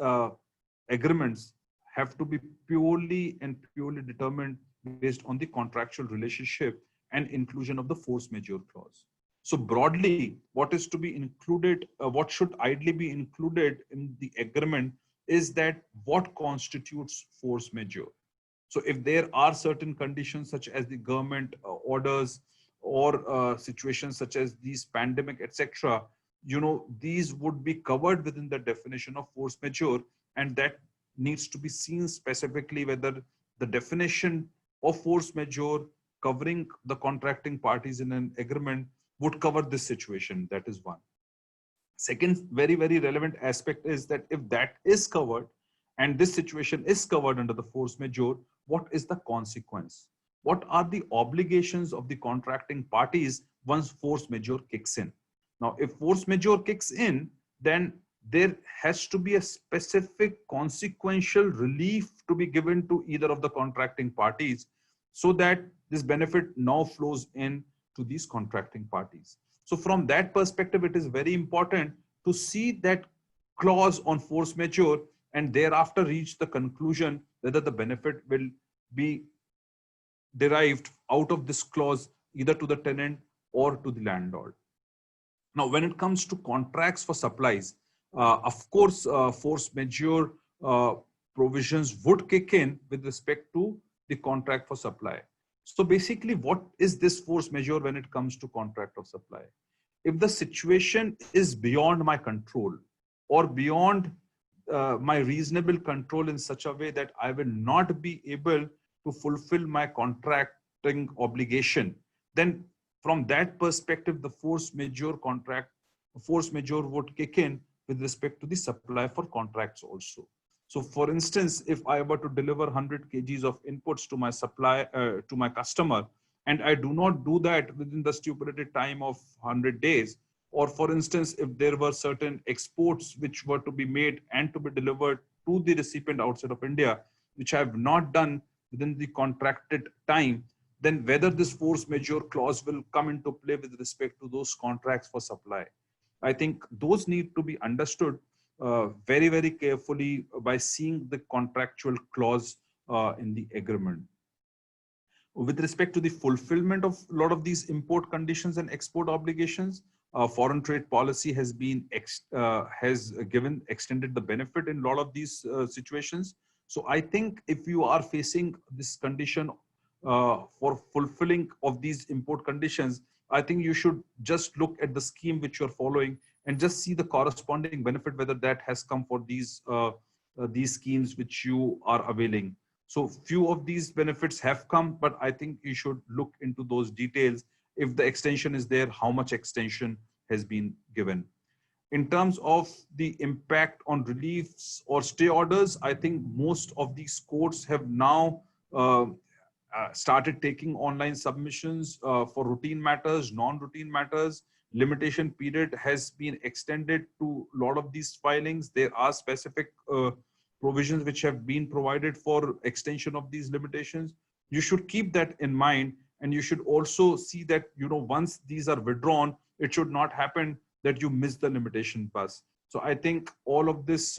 agreements have to be purely determined based on the contractual relationship and inclusion of the force majeure clause. So broadly, what is to be included, what should ideally be included in the agreement is that what constitutes force majeure. So if there are certain conditions such as the government orders or situations such as these pandemic, etc., these would be covered within the definition of force majeure, and that needs to be seen specifically whether the definition of force majeure covering the contracting parties in an agreement would cover this situation. That is one. Second, very, very relevant aspect is that if that is covered and this situation is covered under the force majeure, what is the consequence? What are the obligations of the contracting parties once force majeure kicks in? Now, if force majeure kicks in, then there has to be a specific consequential relief to be given to either of the contracting parties so that this benefit now flows in to these contracting parties. So from that perspective, it is very important to see that clause on force majeure and thereafter reach the conclusion whether the benefit will be derived out of this clause either to the tenant or to the landlord. Now, when it comes to contracts for supplies, of course, force majeure provisions would kick in with respect to the contract for supply. So basically, what is this force majeure when it comes to contract of supply? If the situation is beyond my control or beyond my reasonable control in such a way that I will not be able to fulfill my contracting obligation, then from that perspective, the force majeure would kick in with respect to the supply for contracts also. So for instance, if I were to deliver 100 kgs of inputs to my to my customer, and I do not do that within the stipulated time of 100 days, or for instance, if there were certain exports which were to be made and to be delivered to the recipient outside of India, which I have not done within the contracted time, then whether this force majeure clause will come into play with respect to those contracts for supply. I think those need to be understood very, very carefully by seeing the contractual clause in the agreement. With respect to the fulfillment of a lot of these import conditions and export obligations, foreign trade policy has been extended the benefit in a lot of these situations. So I think if you are facing this condition for fulfilling of these import conditions, I think you should just look at the scheme which you're following and just see the corresponding benefit, whether that has come for these schemes which you are availing. So few of these benefits have come, but I think you should look into those details. If the extension is there, how much extension has been given. in terms of the impact on reliefs or stay orders, I think most of these courts have now started taking online submissions for routine matters, non-routine matters. Limitation period has been extended to a lot of these filings. There are specific provisions which have been provided for extension of these limitations. You should keep that in mind, and you should also see that, you know, once these are withdrawn, it should not happen that you miss the limitation pass. So I think all of this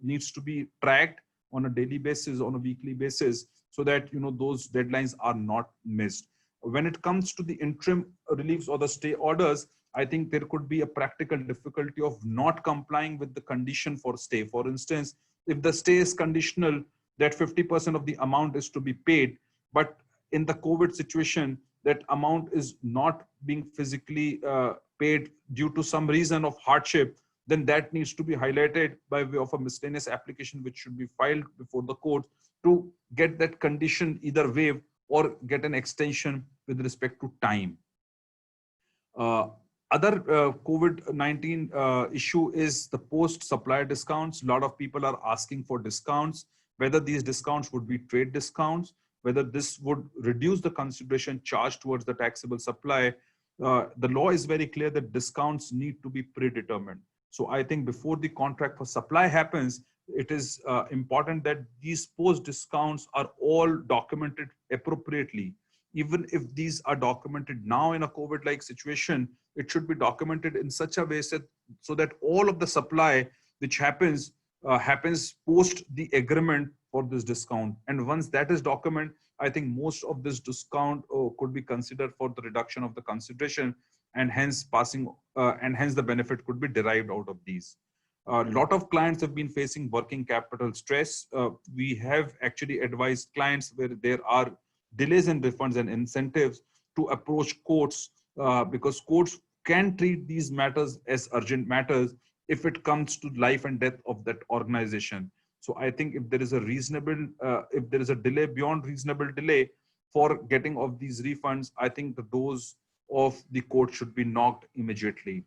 needs to be tracked on a daily basis, on a weekly basis, so that, you know, those deadlines are not missed. When it comes to the interim reliefs or the stay orders, I think there could be a practical difficulty of not complying with the condition for stay. For instance, if the stay is conditional, that 50% of the amount is to be paid, but in the COVID situation, that amount is not being physically paid due to some reason of hardship, then that needs to be highlighted by way of a miscellaneous application, which should be filed before the court to get that condition either waived or get an extension with respect to time. Other COVID-19 issue is the post-supplier discounts. A lot of people are asking for discounts, whether these discounts would be trade discounts, whether this would reduce the consideration charged towards the taxable supply. The law is very clear that discounts need to be predetermined. So I think before the contract for supply happens, it is important that these post discounts are all documented appropriately. Even if these are documented now in a COVID-like situation, it should be documented in such a way so that all of the supply which happens post the agreement for this discount. And once that is documented, I think most of this discount could be considered for the reduction of the consideration, and hence the benefit could be derived out of these. A lot of clients have been facing working capital stress. We have actually advised clients where there are delays in refunds and incentives to approach courts, because courts can treat these matters as urgent matters if it comes to life and death of that organization. So I think if there is a delay beyond reasonable delay for getting of these refunds, I think the doors of the court should be knocked immediately.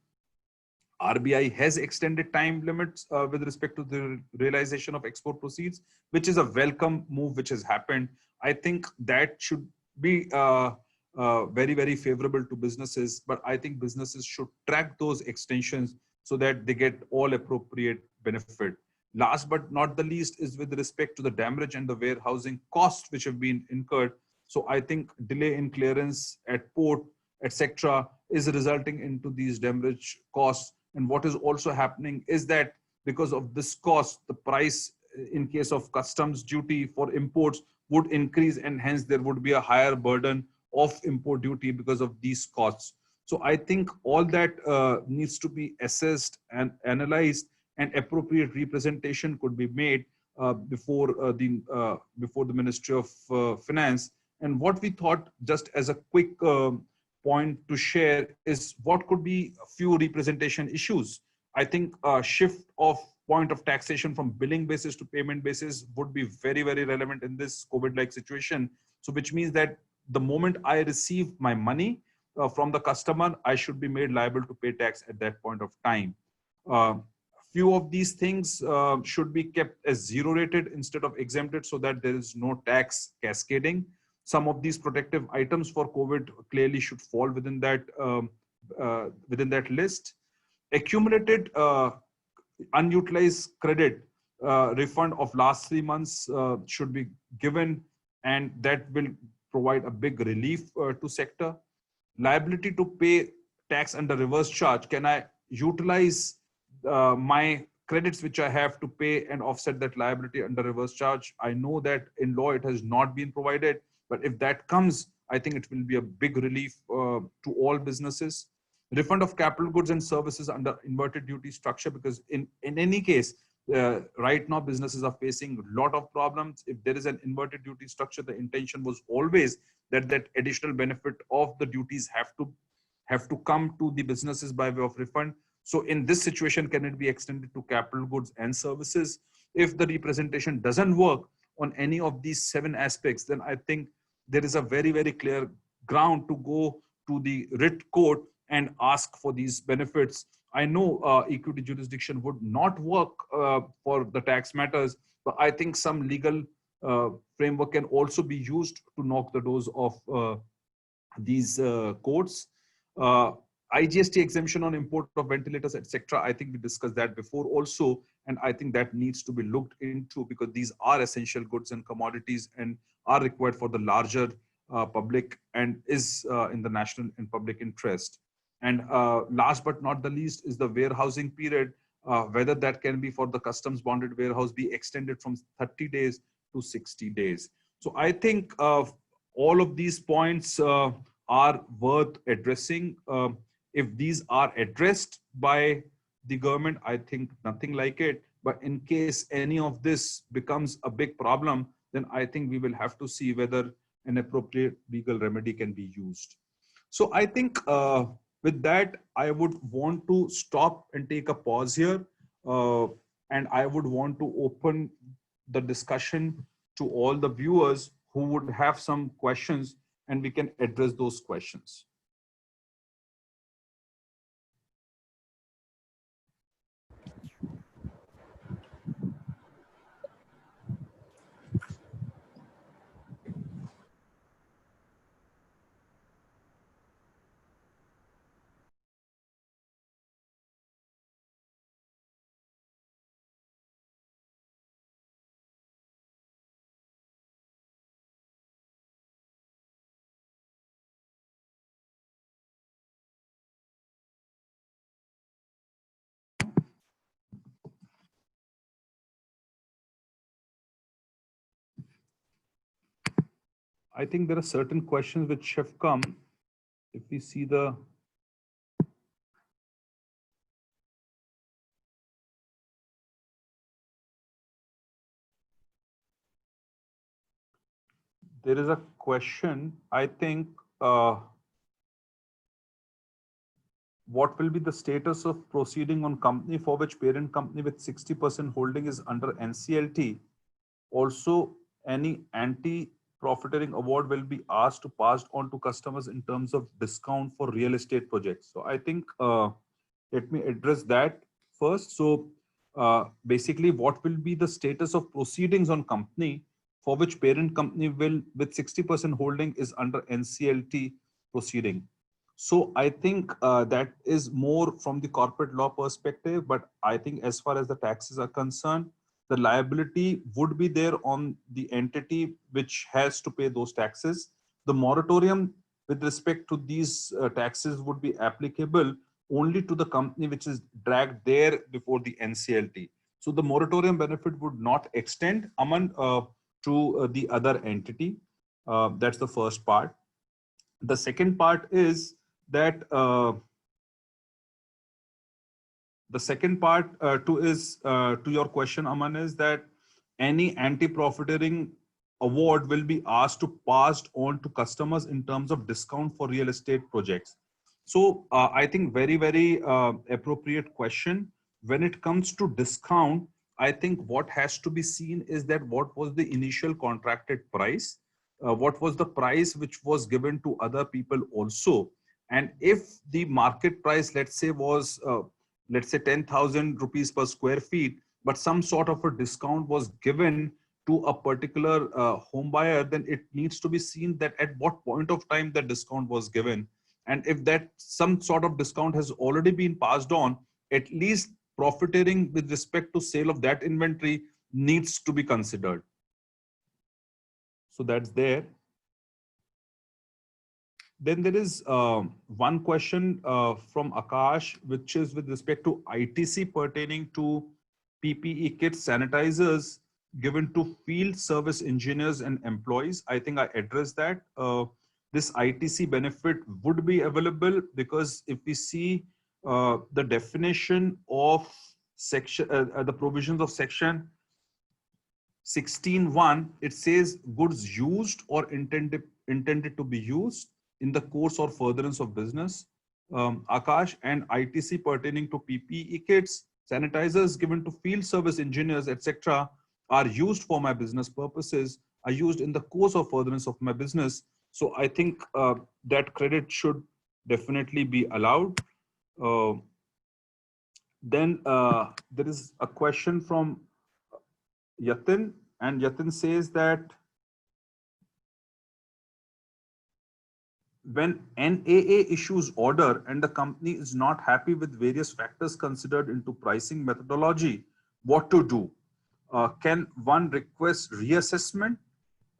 RBI has extended time limits with respect to the realization of export proceeds, which is a welcome move which has happened. I think that should be very, very favorable to businesses, but I think businesses should track those extensions so that they get all appropriate benefit. Last but not the least is with respect to the damage and the warehousing costs which have been incurred. So I think delay in clearance at port, etc., is resulting into these damage costs. And what is also happening is that because of this cost, the price in case of customs duty for imports would increase, and hence there would be a higher burden of import duty because of these costs. So I think all that needs to be assessed and analyzed, and appropriate representation could be made before the Ministry of Finance. And what we thought, just as a quick point to share, is what could be a few representation issues. I think a shift of point of taxation from billing basis to payment basis would be very, very relevant in this COVID-like situation. So which means that the moment I receive my money from the customer, I should be made liable to pay tax at that point of time. Few of these things should be kept as zero rated instead of exempted, so that there is no tax cascading. Some of these protective items for COVID clearly should fall within that list. Accumulated unutilized credit refund of last 3 months should be given, and that will provide a big relief to sector. Liability to pay tax under reverse charge. Can I utilize my credits which I have to pay and offset that liability under reverse charge? I know that in law it has not been provided, but if that comes, I think it will be a big relief to all businesses. Refund of capital goods and services under inverted duty structure, because in any case, right now businesses are facing a lot of problems. If there is an inverted duty structure, the intention was always that that additional benefit of the duties have to come to the businesses by way of refund. So in this situation, can it be extended to capital goods and services? If the representation doesn't work on any of these 7 aspects, then I think there is a very, very clear ground to go to the writ court and ask for these benefits. I know equity jurisdiction would not work for the tax matters, but I think some legal framework can also be used to knock the doors of these courts. Uh, IGST exemption on import of ventilators, etc. I think we discussed that before also, and I think that needs to be looked into because these are essential goods and commodities and are required for the larger public and is in the national and public interest. And last but not the least is the warehousing period, whether that can be for the customs bonded warehouse be extended from 30 days to 60 days. So I think all of these points are worth addressing. If these are addressed by the government, I think nothing like it. But in case any of this becomes a big problem, then I think we will have to see whether an appropriate legal remedy can be used. So I think with that, I would want to stop and take a pause here. And I would want to open the discussion to all the viewers who would have some questions, and we can address those questions. I think there are certain questions which have come. If we see the there is a question, I think, what will be the status of proceeding on company for which parent company with 60% holding is under NCLT? Also, any anti-profiteering award will be asked to passed on to customers in terms of discount for real estate projects. So I think, let me address that first. So basically, what will be the status of proceedings on company for which parent company will with 60% holding is under NCLT proceeding? So I think that is more from the corporate law perspective, but I think as far as the taxes are concerned, the liability would be there on the entity which has to pay those taxes. The moratorium with respect to these taxes would be applicable only to the company which is dragged there before the NCLT. So the moratorium benefit would not extend, Aman, to the other entity. That's the first part. The second part is that to your question, Aman, is that any anti-profiteering award will be asked to passed on to customers in terms of discount for real estate projects. So I think very appropriate question. When it comes to discount, I think what has to be seen is that what was the initial contracted price, what was the price which was given to other people also, and if the market price, let's say, was let's say 10,000 rupees per square feet, but some sort of a discount was given to a particular home buyer, then it needs to be seen that at what point of time that discount was given. And if that some sort of discount has already been passed on, at least profiteering with respect to sale of that inventory needs to be considered. So that's there. Then there is one question from Akash, which is with respect to ITC pertaining to PPE kits, sanitizers given to field service engineers and employees. I think I addressed that. This ITC benefit would be available because if we see the definition of section, the provisions of section 16(1), it says goods used or intended to be used in the course or furtherance of business, Akash, and ITC pertaining to PPE kits, sanitizers given to field service engineers, etc., are used for my business purposes, are used in the course or furtherance of my business. So I think that credit should definitely be allowed. Uh, then there is a question from Yatin, and Yatin says that when NAA issues order and the company is not happy with various factors considered into pricing methodology, what to do? Can one request reassessment?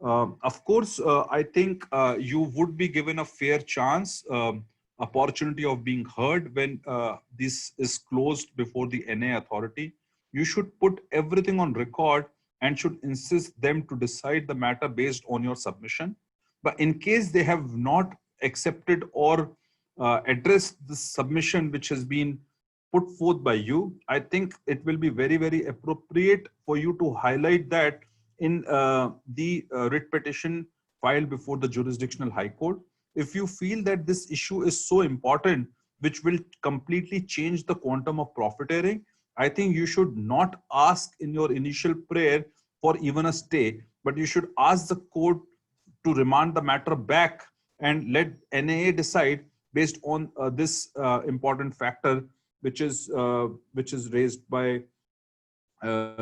Of course, I think you would be given a fair chance, opportunity of being heard when this is closed before the NA authority. You should put everything on record and should insist them to decide the matter based on your submission. But in case they have not accepted or addressed the submission which has been put forth by you, I think it will be very, very appropriate for you to highlight that in the writ petition filed before the jurisdictional high court. If you feel that this issue is so important, which will completely change the quantum of profiteering, I think you should not ask in your initial prayer for even a stay, but you should ask the court to remand the matter back and let NAA decide based on this important factor which is raised by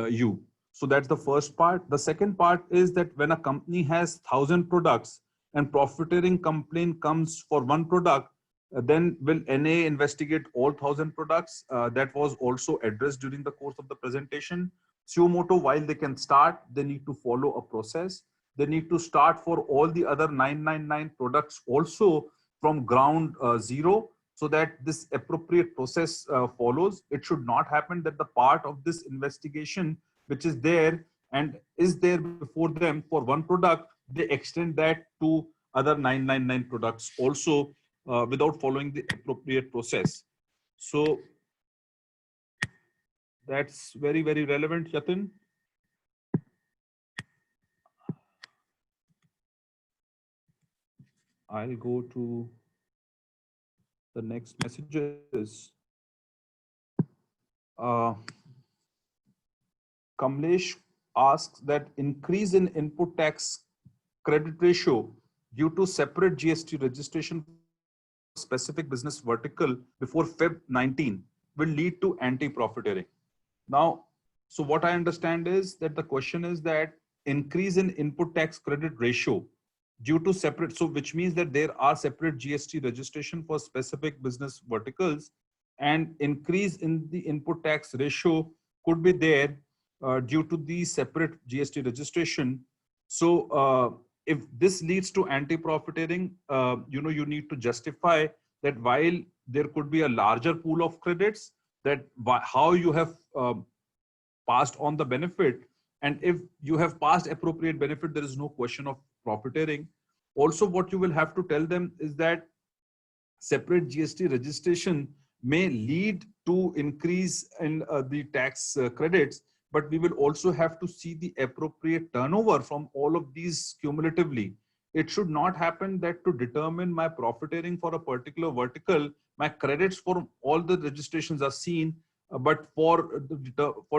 you. So that's the first part. The second part is that when a company has 1,000 products and profiteering complaint comes for one product, then will NA investigate all 1,000 products? That was also addressed during the course of the presentation. Suo moto, while they can start, they need to follow a process. They need to start for all the other 999 products also from ground zero, so that this appropriate process follows. It should not happen that the part of this investigation which is there and is there before them for one product, they extend that to other 999 products also without following the appropriate process. So that's very, very relevant, Yatin. I'll go to the next messages. Kamlesh asks that increase in input tax credit ratio due to separate GST registration for specific business vertical before Feb 19 will lead to anti-profiteering. Now, so what I understand is that the question is that increase in input tax credit ratio due to separate, so which means that there are separate GST registration for specific business verticals, and increase in the input tax ratio could be there due to the separate GST registration. So if this leads to anti-profiteering, you need to justify that while there could be a larger pool of credits, that how you have passed on the benefit, and if you have passed appropriate benefit, there is no question of profiteering. Also, what you will have to tell them is that separate GST registration may lead to increase in the tax credits, but we will also have to see the appropriate turnover from all of these cumulatively. It should not happen that to determine my profiteering for a particular vertical, my credits for all the registrations are seen, but for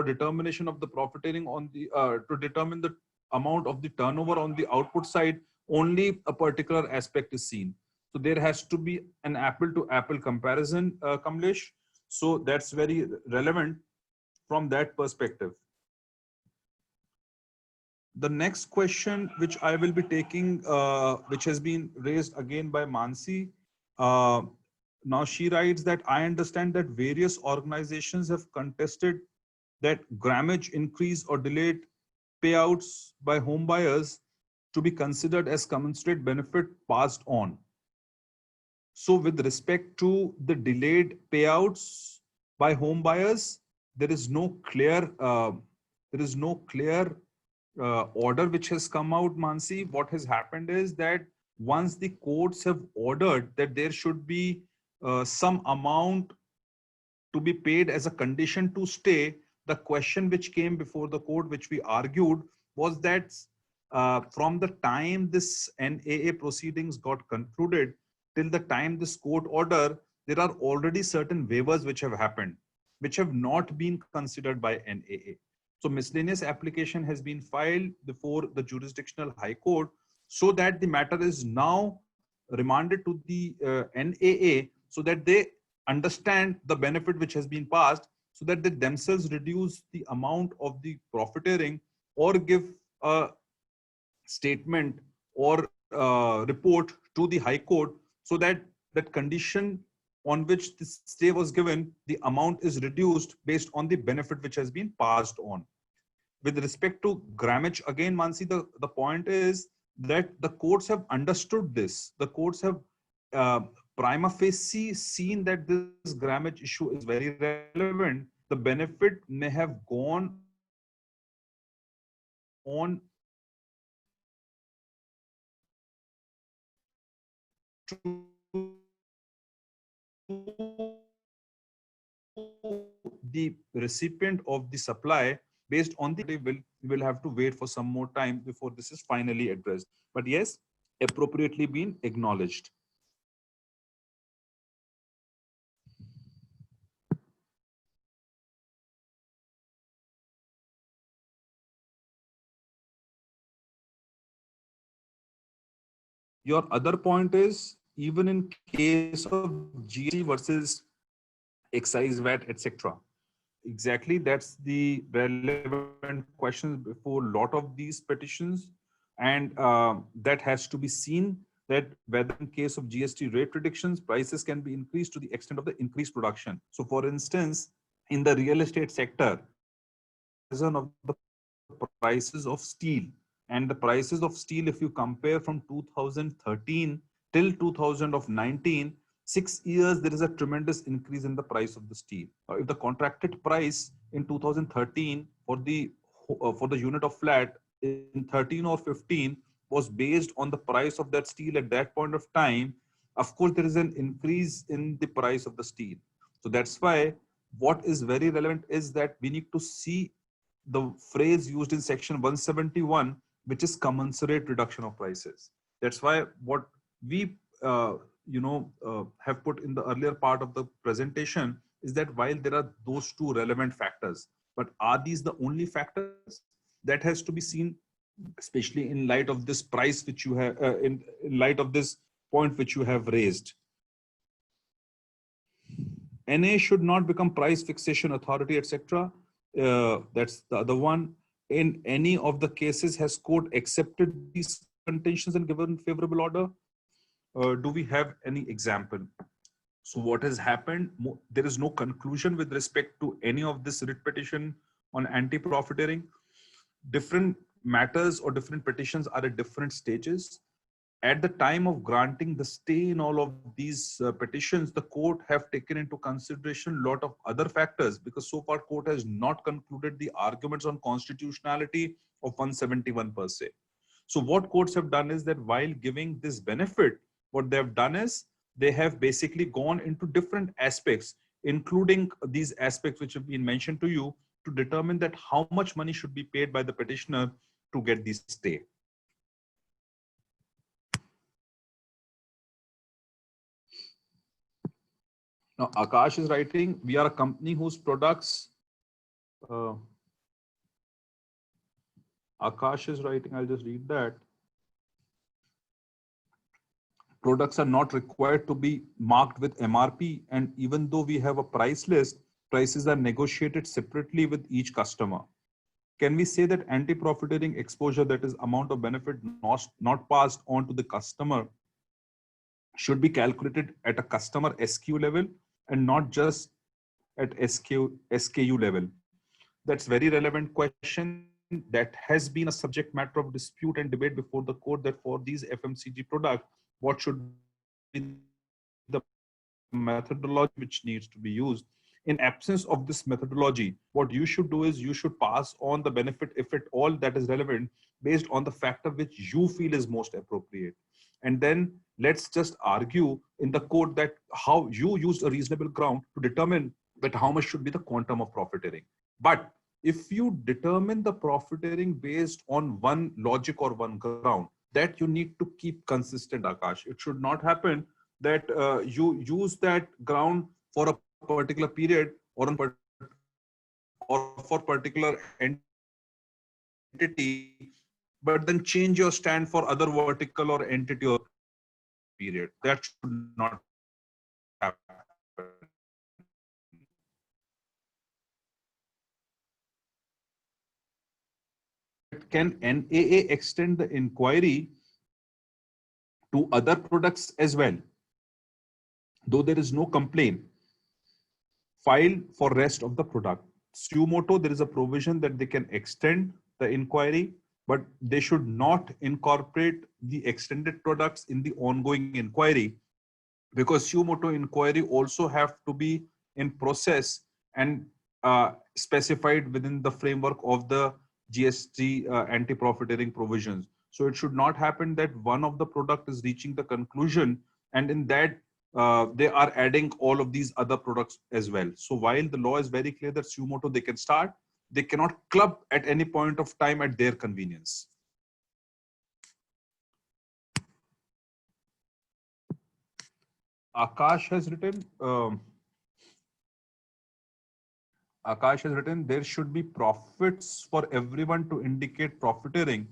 determination of the profiteering on the to determine the amount of the turnover on the output side, only a particular aspect is seen. So there has to be an apple to apple comparison, Kamlesh. So that's very relevant from that perspective. The next question, which I will be taking, which has been raised again by Mansi. Now she writes that I understand that various organizations have contested that grammage increase or delayed payouts by home buyers to be considered as commensurate benefit passed on. So with respect to the delayed payouts by home buyers, there is no clear order which has come out, Mansi. What has happened is that once the courts have ordered that there should be some amount to be paid as a condition to stay, the question which came before the court, which we argued, was that from the time this NAA proceedings got concluded till the time this court order, there are already certain waivers which have happened, which have not been considered by NAA. So miscellaneous application has been filed before the jurisdictional high court, so that the matter is now remanded to the NAA so that they understand the benefit which has been passed, so that they themselves reduce the amount of the profiteering, or give a statement or report to the High Court, so that that condition on which the stay was given, the amount is reduced based on the benefit which has been passed on. With respect to grammage, again, Mansi, the point is that the courts have understood this. The courts have uh, prima facie seen that this grammage issue is very relevant. The benefit may have gone on to the recipient of the supply based on the will have to wait for some more time before this is finally addressed. But yes, appropriately been acknowledged. Your other point is, even in case of GST versus excise VAT, etc. Exactly, that's the relevant questions before a lot of these petitions, and that has to be seen that whether in case of GST rate predictions, prices can be increased to the extent of the increased production. So, for instance, in the real estate sector, comparison of the prices of steel, and the prices of steel, if you compare from 2013 till 2019, 6 years, there is a tremendous increase in the price of the steel. If the contracted price in 2013 for the unit of flat in 13 or 15 was based on the price of that steel at that point of time, of course there is an increase in the price of the steel. So that's why what is very relevant is that we need to see the phrase used in section 171, which is commensurate reduction of prices. That's why what we have put in the earlier part of the presentation is that while there are those two relevant factors, but are these the only factors? That has to be seen, especially in light of this price which you have in light of this point which you have raised. NA should not become price fixation authority, etc. That's the other one. In any of the cases, has court accepted these contentions and given favorable order? Do we have any example? So what has happened? There is no conclusion with respect to any of this writ petition on anti-profiteering. Different matters or different petitions are at different stages. At the time of granting the stay in all of these petitions, the court have taken into consideration a lot of other factors, because so far court has not concluded the arguments on constitutionality of 171 per se. So what courts have done is that while giving this benefit, what they have done is they have basically gone into different aspects, including these aspects which have been mentioned to you, to determine that how much money should be paid by the petitioner to get this stay. Now, Akash is writing, we are a company whose products, Akash is writing, I'll just read that. Products are not required to be marked with MRP, and even though we have a price list, prices are negotiated separately with each customer. Can we say that anti-profiteering exposure, that is amount of benefit not passed on to the customer, should be calculated at a customer SKU level and not just at SKU level? That's very relevant question. That has been a subject matter of dispute and debate before the court, that for these FMCG products, what should be the methodology which needs to be used. In absence of this methodology, what you should do is you should pass on the benefit, if at all that is relevant, based on the factor which you feel is most appropriate. And then let's just argue in the court that how you used a reasonable ground to determine that how much should be the quantum of profiteering. But if you determine the profiteering based on one logic or one ground, that you need to keep consistent, Akash. It should not happen that you use that ground for a particular period or for particular entity, but then change your stand for other vertical or entity or period. That should not happen. Can NAA extend the inquiry to other products as well? Though there is no complaint filed for rest of the product. Suo motu, there is a provision that they can extend the inquiry, but they should not incorporate the extended products in the ongoing inquiry, because suo motu inquiry also have to be in process and specified within the framework of the GST anti-profiteering provisions. So it should not happen that one of the product is reaching the conclusion and in that they are adding all of these other products as well. So while the law is very clear that suo motu they can start, they cannot club at any point of time at their convenience. Akash has written, there should be profits for everyone to indicate profiteering.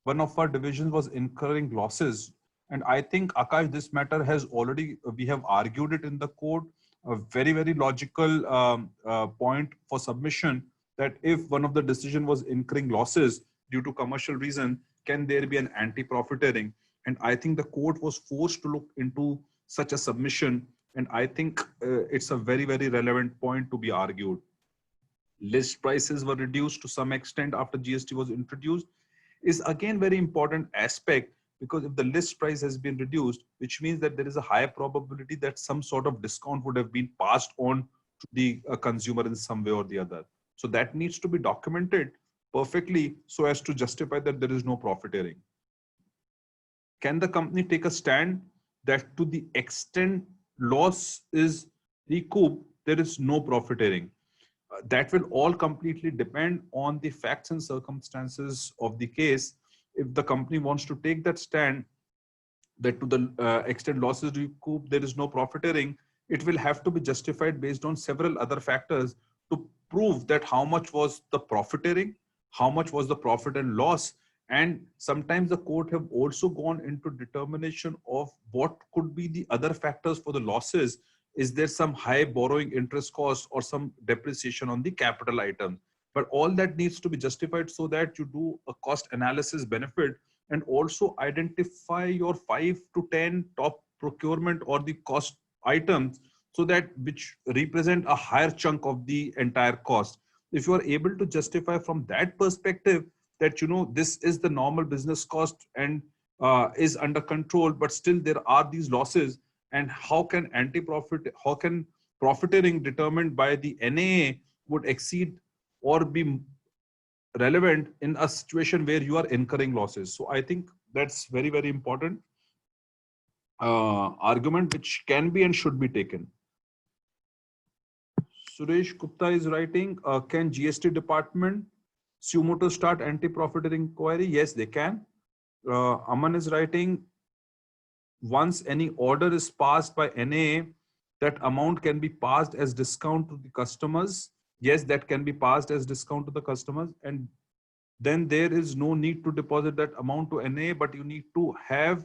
One of our divisions was incurring losses. And I think, Akash, this matter has already, we have argued it in the court, a very, very logical point for submission, that if one of the decision was incurring losses due to commercial reason, can there be an anti-profiteering? And I think the court was forced to look into such a submission. And I think it's a very, very relevant point to be argued. List prices were reduced to some extent after GST was introduced, is again very important aspect, because if the list price has been reduced, which means that there is a high probability that some sort of discount would have been passed on to the consumer in some way or the other. So that needs to be documented perfectly so as to justify that there is no profiteering. Can the company take a stand that to the extent loss is recouped, there is no profiteering? That will all completely depend on the facts and circumstances of the case. If the company wants to take that stand that to the extent losses recouped, there is no profiteering, it will have to be justified based on several other factors to prove that how much was the profiteering, how much was the profit and loss. And sometimes the court have also gone into determination of what could be the other factors for the losses. Is there some high borrowing interest cost or some depreciation on the capital item? But all that needs to be justified so that you do a cost analysis benefit and also identify your 5 to 10 top procurement or the cost items, so that which represent a higher chunk of the entire cost. If you are able to justify from that perspective that, you know, this is the normal business cost and is under control, but still there are these losses, and how can profiteering determined by the NAA would exceed or be relevant in a situation where you are incurring losses? So I think that's very, very important argument which can be and should be taken. Suresh Gupta is writing, can GST department suo motu start anti-profiteering inquiry? Yes, they can. Aman is writing, once any order is passed by NAA, that amount can be passed as discount to the customers. Yes, that can be passed as discount to the customers. And then there is no need to deposit that amount to NAA, but you need to have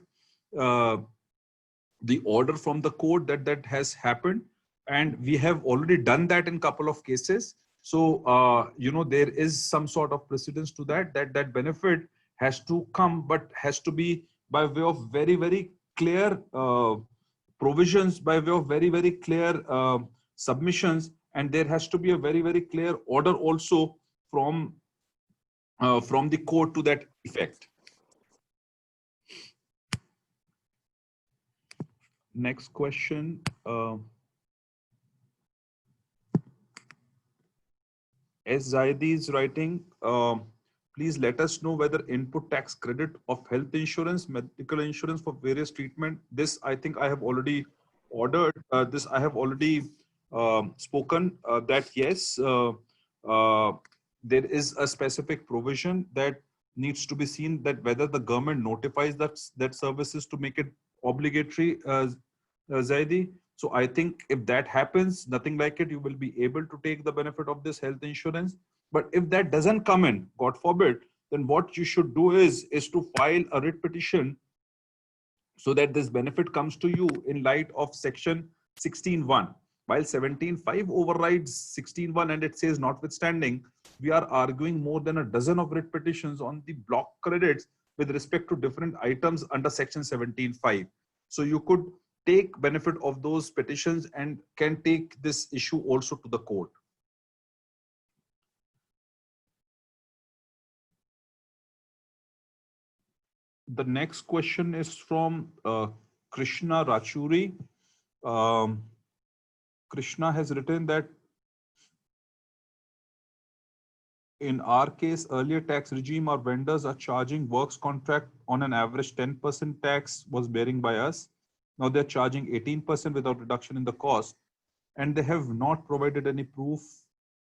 the order from the court that has happened. And we have already done that in a couple of cases. So, you know, there is some sort of precedence to that benefit has to come, but has to be by way of very, very clear provisions, by way of very, very clear submissions. And there has to be a very, very clear order also from the court to that effect. Next question. S. Zaidi is writing, please let us know whether input tax credit of health insurance, medical insurance for various treatment. This I think I have already ordered. This I have already spoken that yes, there is a specific provision that needs to be seen, that whether the government notifies that services to make it obligatory, Zaidi. So I think if that happens, nothing like it, you will be able to take the benefit of this health insurance. But if that doesn't come in, God forbid, then what you should do is to file a writ petition so that this benefit comes to you in light of section 16.1. While 17.5 overrides 16.1 and it says notwithstanding, we are arguing more than a dozen of writ petitions on the block credits with respect to different items under section 17.5. So you could take benefit of those petitions and can take this issue also to the court. The next question is from Krishna Rachuri. Krishna has written that in our case, earlier tax regime, our vendors are charging works contract on an average 10% tax was bearing by us. Now they're charging 18% without reduction in the cost, and they have not provided any proof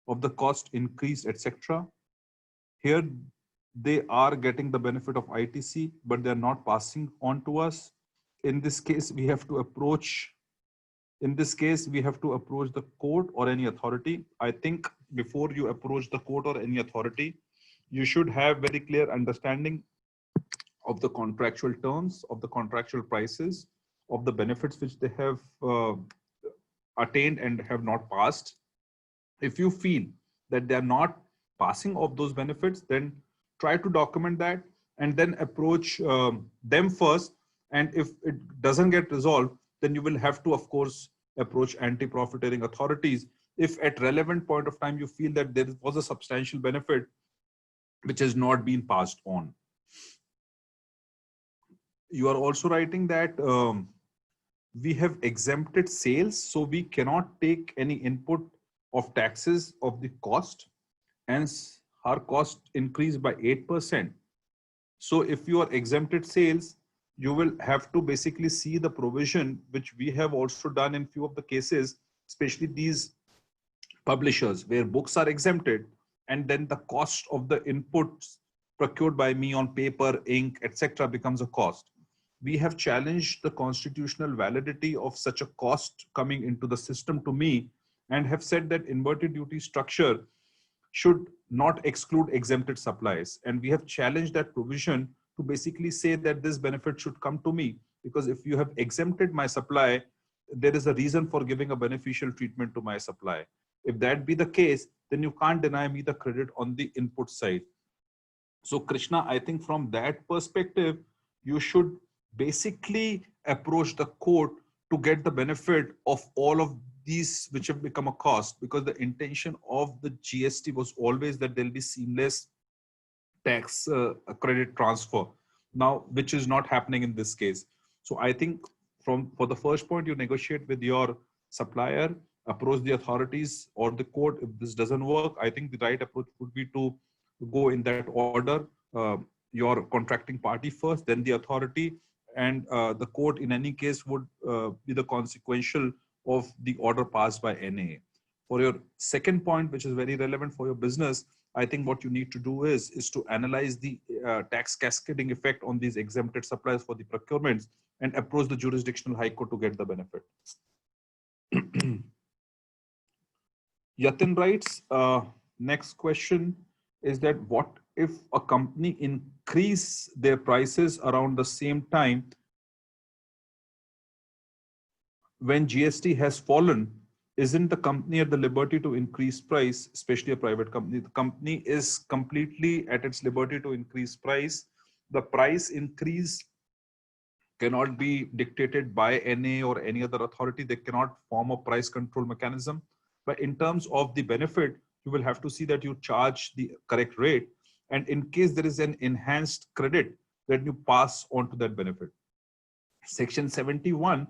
of the cost increase, etc. Here they are getting the benefit of ITC, but they're not passing on to us. In this case, we have to approach the court or any authority. I think before you approach the court or any authority, you should have very clear understanding of the contractual terms, of the contractual prices, of the benefits which they have attained and have not passed. If you feel that they are not passing of those benefits, then try to document that and then approach them first. And if it doesn't get resolved, then you will have to, of course, approach anti-profiteering authorities. If at relevant point of time you feel that there was a substantial benefit which has not been passed on. You are also writing that we have exempted sales, so we cannot take any input of taxes of the cost, hence our cost increased by 8%. So if you are exempted sales, you will have to basically see the provision which we have also done in few of the cases, especially these publishers where books are exempted, and then the cost of the inputs procured by me on paper, ink, etc. becomes a cost. We have challenged the constitutional validity of such a cost coming into the system to me, and have said that inverted duty structure should not exclude exempted supplies. And we have challenged that provision to basically say that this benefit should come to me, because if you have exempted my supply, there is a reason for giving a beneficial treatment to my supply. If that be the case, then you can't deny me the credit on the input side. So Krishna, I think from that perspective, you should basically approach the court to get the benefit of all of these which have become a cost, because the intention of the GST was always that there'll be seamless tax credit transfer, now which is not happening in this case. So I think for the first point, you negotiate with your supplier, approach the authorities or the court. If this doesn't work, I think the right approach would be to go in that order. Your contracting party first, then the authority, and the court in any case would be the consequential of the order passed by NA. For your second point, which is very relevant for your business, I think what you need to do is to analyze the tax cascading effect on these exempted suppliers for the procurements and approach the jurisdictional high court to get the benefit. Yatin writes, next question is that what if a company increase their prices around the same time when GST has fallen? Isn't the company at the liberty to increase price, especially a private company? The company is completely at its liberty to increase price. The price increase cannot be dictated by NA or any other authority. They cannot form a price control mechanism. But in terms of the benefit, you will have to see that you charge the correct rate. And in case there is an enhanced credit, then you pass on to that benefit. Section 71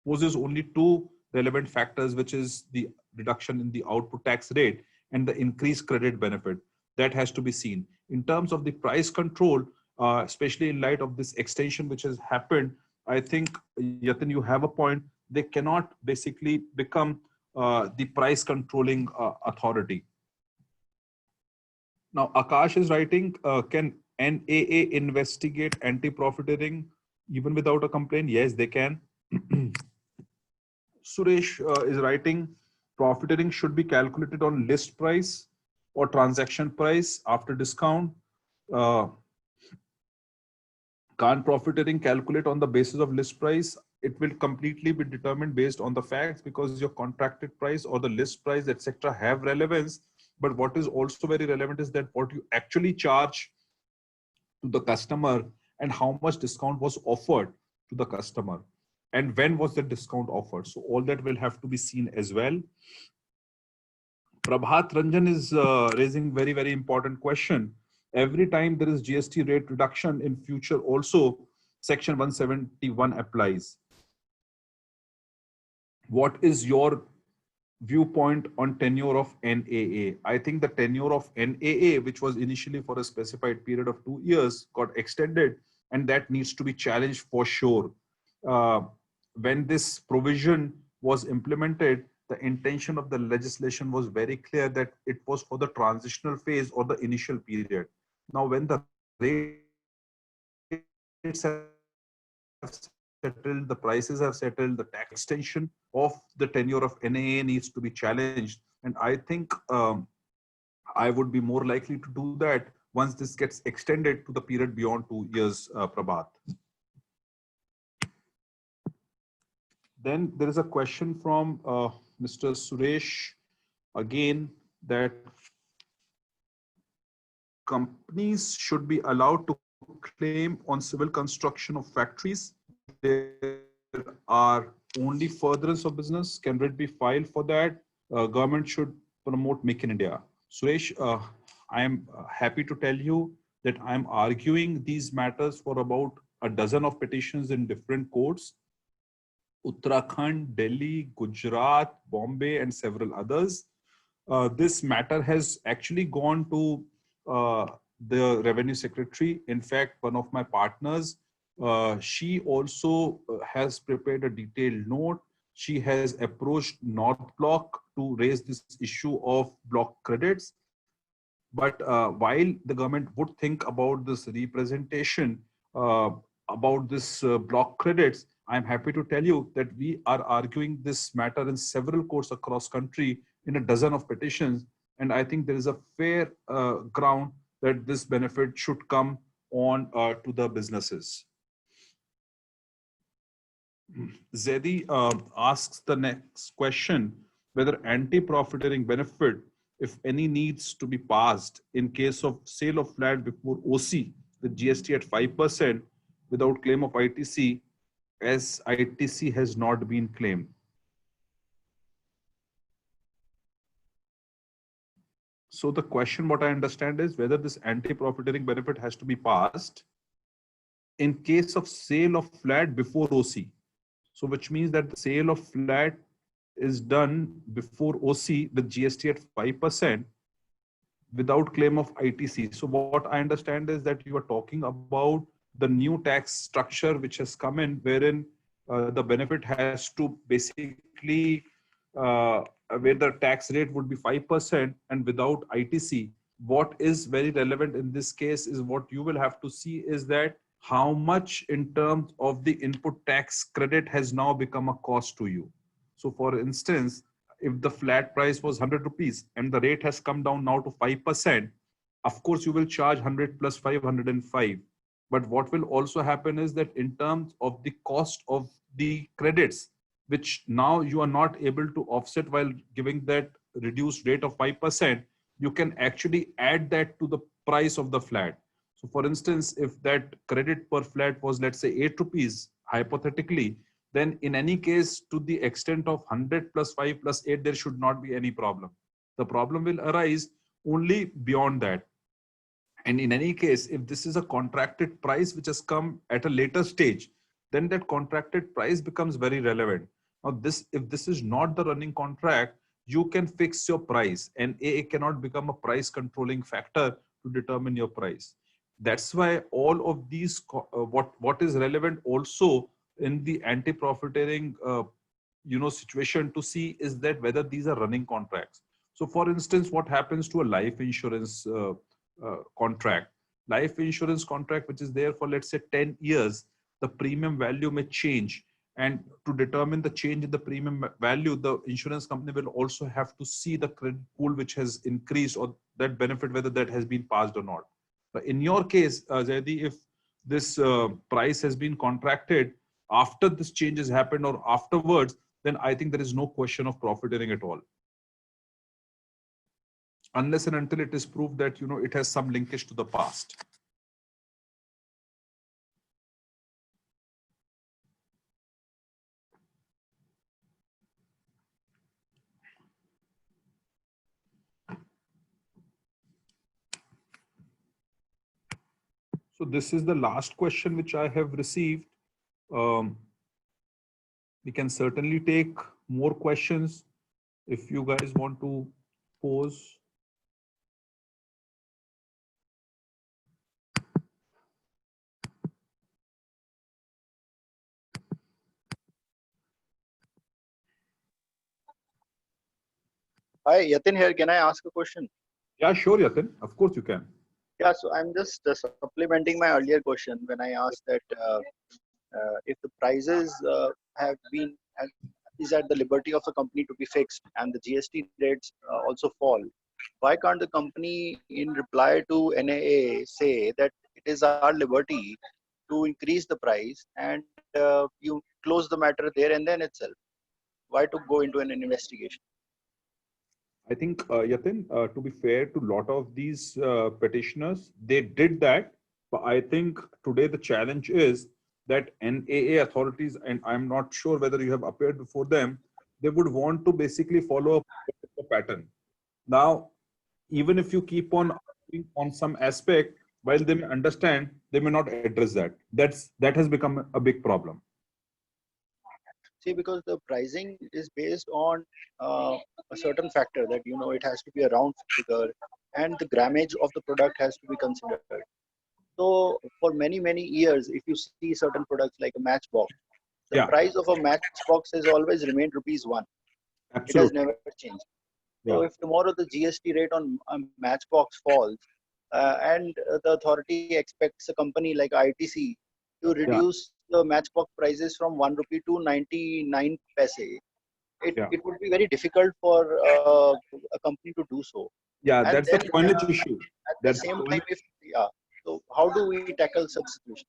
poses only two relevant factors, which is the reduction in the output tax rate and the increased credit benefit. That has to be seen. In terms of the price control, especially in light of this extension which has happened, I think, Yatin, you have a point. They cannot basically become the price controlling authority. Now, Akash is writing, can NAA investigate anti-profiteering even without a complaint? Yes, they can. Suresh is writing, profiteering should be calculated on list price or transaction price after discount. Can't profiteering calculate on the basis of list price? It will completely be determined based on the facts, because your contracted price or the list price, etc., have relevance. But what is also very relevant is that what you actually charge to the customer and how much discount was offered to the customer and when was the discount offered. So all that will have to be seen as well. Prabhat Ranjan is raising very important question. Every time there is GST rate reduction in future also, section 171 applies. What is your viewpoint on tenure of NAA? I think the tenure of NAA, which was initially for a specified period of 2 years, got extended, and that needs to be challenged for sure. When this provision was implemented, the intention of the legislation was very clear that it was for the transitional phase or the initial period. Now, when the rates have settled, the prices have settled, the tax extension of the tenure of NAA needs to be challenged. And I think I would be more likely to do that once this gets extended to the period beyond 2 years, Prabhat. Then there is a question from Mr. Suresh again, that companies should be allowed to claim on civil construction of factories. There are only furtherance of business. Can it be filed for that? Government should promote Make in India. Suresh, I am happy to tell you that I am arguing these matters for about a dozen of petitions in different courts. Uttarakhand, Delhi, Gujarat, Bombay, and several others. This matter has actually gone to the Revenue Secretary. In fact, one of my partners, she also has prepared a detailed note. She has approached North Block to raise this issue of block credits. But while the government would think about this representation, about this block credits, I'm happy to tell you that we are arguing this matter in several courts across country in a dozen of petitions. And I think there is a fair ground that this benefit should come on to the businesses. Zedi asks the next question, whether anti-profiteering benefit, if any, needs to be passed in case of sale of flat before OC with GST at 5% without claim of ITC, as ITC has not been claimed. So the question, what I understand, is whether this anti-profiteering benefit has to be passed in case of sale of flat before OC. So which means that the sale of flat is done before OC with GST at 5% without claim of ITC. So what I understand is that you are talking about the new tax structure which has come in, wherein the benefit has to basically, where the tax rate would be 5% and without ITC. What is very relevant in this case is what you will have to see is that how much in terms of the input tax credit has now become a cost to you. So for instance, if the flat price was 100 rupees and the rate has come down now to 5%, of course you will charge 100 plus 505. But what will also happen is that in terms of the cost of the credits, which now you are not able to offset while giving that reduced rate of 5%, you can actually add that to the price of the flat. So for instance, if that credit per flat was, let's say, 8 rupees, hypothetically, then in any case, to the extent of 100 plus 5 plus 8, there should not be any problem. The problem will arise only beyond that. And in any case, if this is a contracted price which has come at a later stage, then that contracted price becomes very relevant. Now, if this is not the running contract, you can fix your price, and AA cannot become a price controlling factor to determine your price. That's why all of these, what is relevant also in the anti-profiteering situation to see is that whether these are running contracts. So for instance, what happens to a life insurance contract? Life insurance contract which is there for, let's say, 10 years, the premium value may change. And to determine the change in the premium value, the insurance company will also have to see the credit pool which has increased, or that benefit, whether that has been passed or not. But in your case, Zaidi, if this price has been contracted after this change has happened or afterwards, then I think there is no question of profiteering at all. Unless and until it is proved that, it has some linkage to the past. So this is the last question which I have received. We can certainly take more questions if you guys want to pose. Hi, Yatin here. Can I ask a question? Yeah, sure, Yatin. Of course you can. Yeah, so I'm just supplementing my earlier question when I asked that if the prices have been is at the liberty of the company to be fixed and the GST rates also fall, why can't the company in reply to NAA say that it is our liberty to increase the price and you close the matter there and then itself? Why to go into an investigation? I think, Yatin, to be fair to a lot of these petitioners, they did that. But I think today the challenge is that NAA authorities, and I'm not sure whether you have appeared before them, they would want to basically follow a pattern. Now, even if you keep on arguing on some aspect, while they may understand, they may not address that. That has become a big problem. See, because the pricing is based on a certain factor that it has to be a round figure and the grammage of the product has to be considered. So for many years, if you see certain products like a matchbox, the price of a matchbox has always remained ₹1. Absolutely. It has never changed. So if tomorrow the GST rate on a matchbox falls and the authority expects a company like ITC to reduce the matchbox prices from ₹1 to 99 paise, it would be very difficult for a company to do so. Yeah, and that's then, the coinage issue. At the same time, so how do we tackle such situation?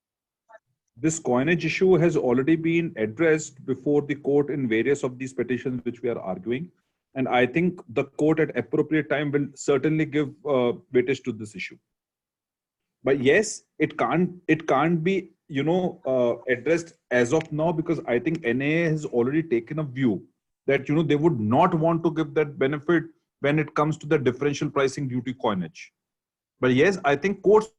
This coinage issue has already been addressed before the court in various of these petitions which we are arguing. And I think the court at appropriate time will certainly give weightage to this issue. But yes, it can't be, addressed as of now, because I think NAA has already taken a view that, they would not want to give that benefit when it comes to the differential pricing due to coinage. But yes, I think courts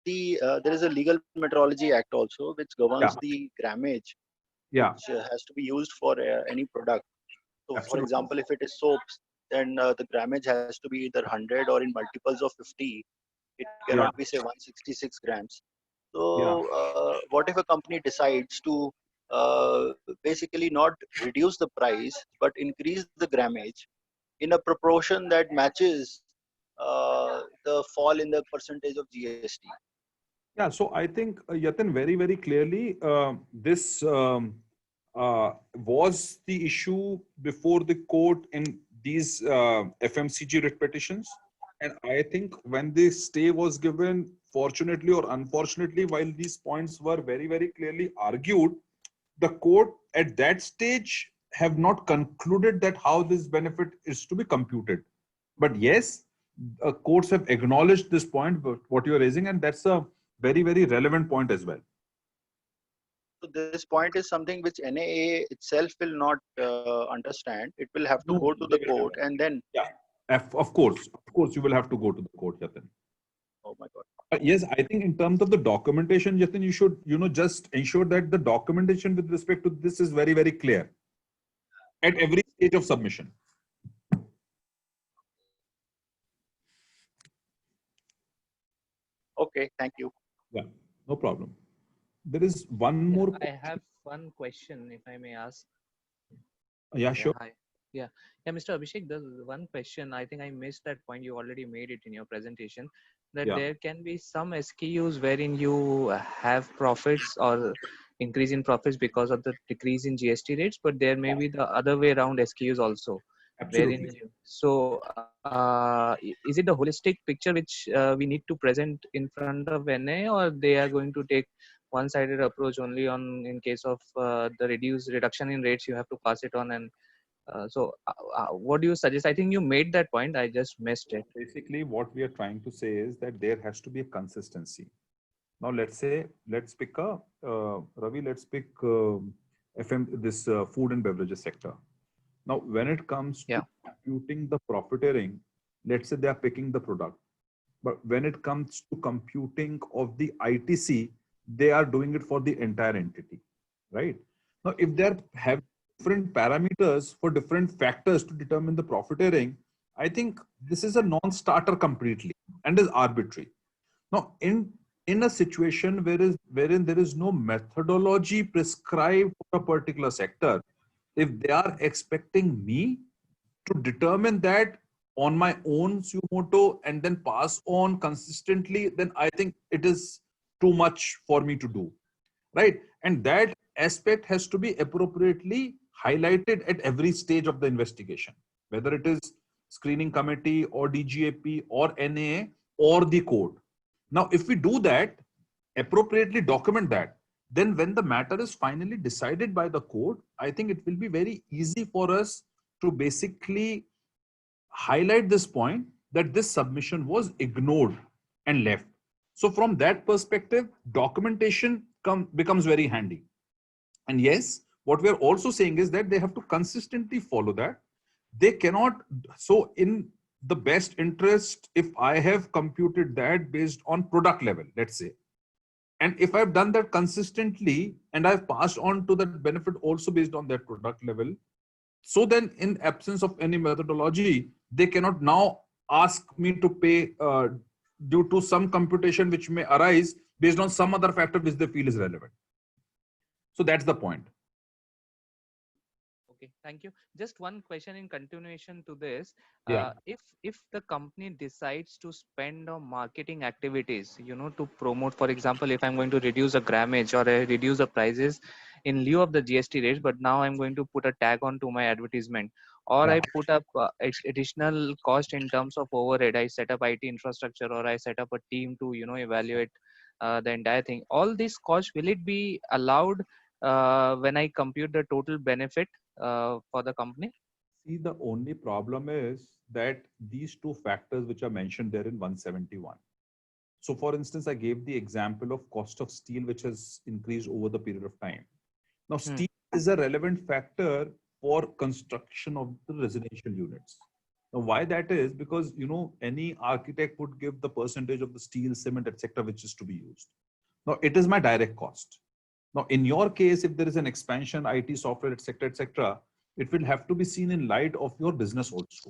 there is a legal metrology act also which governs the grammage which has to be used for any product. So Absolutely. For example, if it is soaps, then the grammage has to be either 100 or in multiples of 50. It cannot be say 166 grams. So what if a company decides to basically not reduce the price but increase the grammage in a proportion that matches the fall in the percentage of GST? Yeah, so I think, Yatin, very clearly, this was the issue before the court in these FMCG writ petitions. And I think when the stay was given, fortunately or unfortunately, while these points were very clearly argued, the court at that stage have not concluded that how this benefit is to be computed. But yes, courts have acknowledged this point, what you are raising, and that's a very relevant point as well. So this point is something which NAA itself will not understand. It will have to go to the court and then... Yeah, of course, you will have to go to the court, Yatin. Oh my God. Yes, I think in terms of the documentation, Yatin, you should, just ensure that the documentation with respect to this is very clear at every stage of submission. Okay, thank you. Yeah, no problem. There is one more. I have one question, if I may ask. Yeah, sure. Hi. Yeah, Mr. Abhishek, there's one question. I think I missed that point. You already made it in your presentation, that there can be some SKUs wherein you have profits or increase in profits because of the decrease in GST rates, but there may be the other way around SKUs also. wherein Absolutely. so is it the holistic picture which we need to present in front of NA, or they are going to take one-sided approach only on in case of the reduction in rates, you have to pass it on, and what do you suggest? I think you made that point, I just missed it. Basically, what we are trying to say is that there has to be a consistency. Now, let's pick Ravi, let's pick this food and beverages sector. Now, when it comes to Yeah. computing the profiteering, let's say they are picking the product. But when it comes to computing of the ITC, they are doing it for the entire entity, right? Now, if they have different parameters for different factors to determine the profiteering, I think this is a non-starter completely and is arbitrary. Now, in a situation wherein there is no methodology prescribed for a particular sector, if they are expecting me to determine that on my own suo moto and then pass on consistently, then I think it is too much for me to do, right? And that aspect has to be appropriately highlighted at every stage of the investigation, whether it is screening committee or DGAP or NA or the code. Now, if we do that, appropriately document that, then when the matter is finally decided by the court, I think it will be very easy for us to basically highlight this point that this submission was ignored and left. So from that perspective, documentation becomes very handy. And yes, what we are also saying is that they have to consistently follow that. They cannot, so in the best interest, if I have computed that based on product level, let's say, and if I've done that consistently and I've passed on to that benefit also based on that product level, so then in absence of any methodology, they cannot now ask me to pay due to some computation which may arise based on some other factor which they feel is relevant. So that's the point. Okay, thank you. Just one question in continuation to this. Yeah. If the company decides to spend on marketing activities, to promote, for example, if I'm going to reduce the grammage or reduce the prices in lieu of the GST rates, but now I'm going to put a tag on to my advertisement, or Yeah. I put up additional cost in terms of overhead. I set up IT infrastructure, or I set up a team to, evaluate the entire thing. All these costs, will it be allowed when I compute the total benefit for the company? See, the only problem is that these two factors which are mentioned there in 171. So for instance, I gave the example of cost of steel, which has increased over the period of time. Now, steel is a relevant factor for construction of the residential units. Now, why that is? Because, any architect would give the percentage of the steel, cement, etc., which is to be used. Now, it is my direct cost. Now, in your case, if there is an expansion, IT software, etc., it will have to be seen in light of your business also,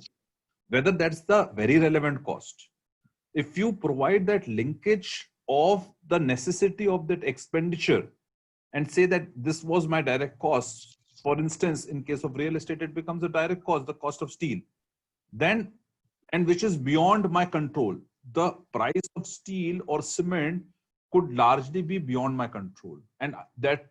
whether that's the very relevant cost. If you provide that linkage of the necessity of that expenditure and say that this was my direct cost, for instance, in case of real estate, it becomes a direct cost, the cost of steel, then, and which is beyond my control. The price of steel or cement could largely be beyond my control, and that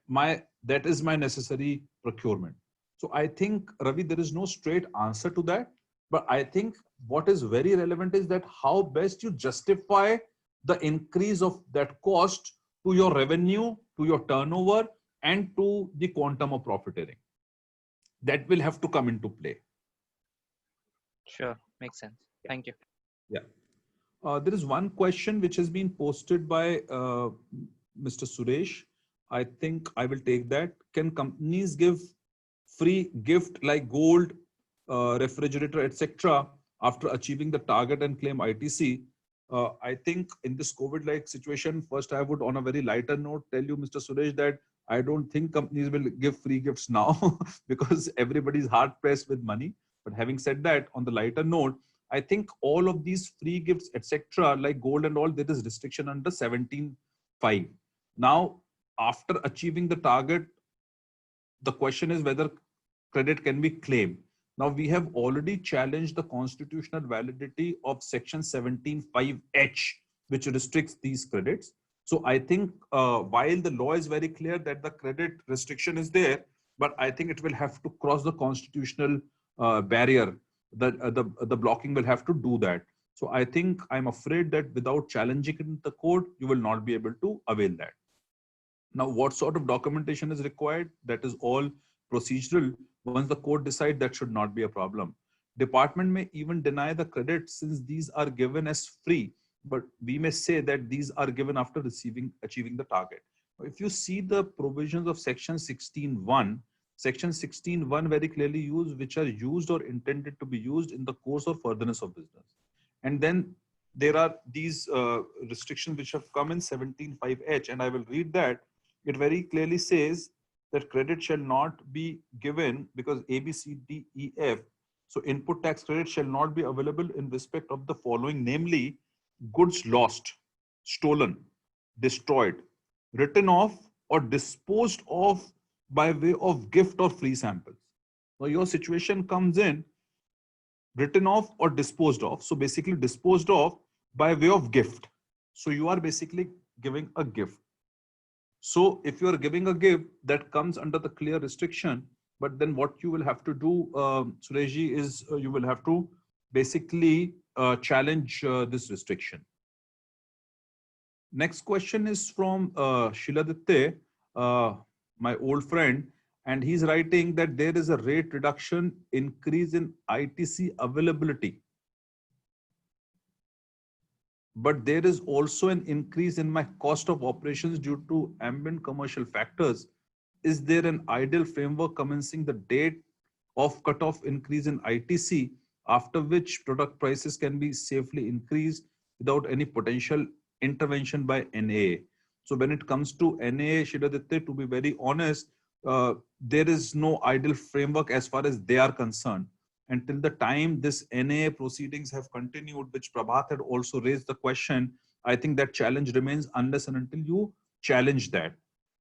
is my necessary procurement. So I think, Ravi, there is no straight answer to that, but I think what is very relevant is that how best you justify the increase of that cost to your revenue, to your turnover, and to the quantum of profiteering. That will have to come into play. Sure, makes sense. Thank you. Yeah. There is one question which has been posted by Mr. Suresh. I think I will take that. Can companies give free gift like gold, refrigerator, etc. after achieving the target and claim ITC? I think in this COVID-like situation, first I would, on a very lighter note, tell you, Mr. Suresh, that I don't think companies will give free gifts now because everybody is hard pressed with money. But having said that, on the lighter note, I think all of these free gifts, etc., like gold and all, there is restriction under 17(5). Now, after achieving the target, the question is whether credit can be claimed. Now, we have already challenged the constitutional validity of section 17(5)(h), which restricts these credits. So I think while the law is very clear that the credit restriction is there, but I think it will have to cross the constitutional barrier the blocking will have to do that. So I think I'm afraid that without challenging it in the code, you will not be able to avail that. Now, what sort of documentation is required? That is all procedural. Once the court decides, that should not be a problem. Department may even deny the credit since these are given as free, but we may say that these are given after achieving the target. If you see the provisions of section 16.1, section 16.1 very clearly use which are used or intended to be used in the course or furtherance of business. And then there are these restrictions which have come in 17.5H, and I will read that. It very clearly says that credit shall not be given because A, B, C, D, E, F. So input tax credit shall not be available in respect of the following, namely goods lost, stolen, destroyed, written off, or disposed of by way of gift or free samples. Now your situation comes in written off or disposed of. So basically disposed of by way of gift. So you are basically giving a gift. So if you are giving a gift, that comes under the clear restriction. But then what you will have to do, Sureshji, is you will have to basically challenge this restriction. Next question is from Shiladitte, my old friend, and he's writing that there is a rate reduction increase in ITC availability. But there is also an increase in my cost of operations due to ambient commercial factors. Is there an ideal framework commencing the date of cutoff increase in ITC, after which product prices can be safely increased without any potential intervention by NAA? So when it comes to NAA, Shiladitte, to be very honest, there is no ideal framework as far as they are concerned. Until the time this NAA proceedings have continued, which Prabhat had also raised the question, I think that challenge remains unless and until you challenge that.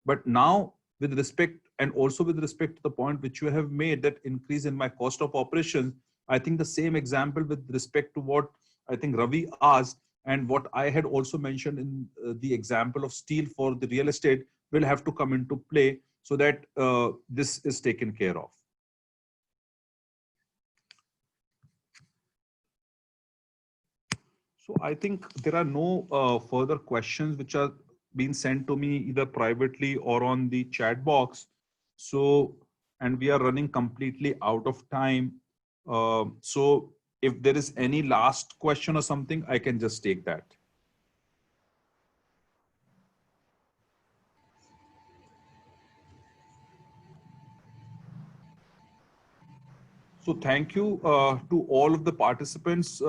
But now, with respect and also with respect to the point which you have made, that increase in my cost of operations, I think the same example with respect to what I think Ravi asked and what I had also mentioned in the example of steel for the real estate will have to come into play so that this is taken care of. So I think there are no further questions which are being sent to me either privately or on the chat box. So, and we are running completely out of time. So if there is any last question or something, I can just take that. So thank you to all of the participants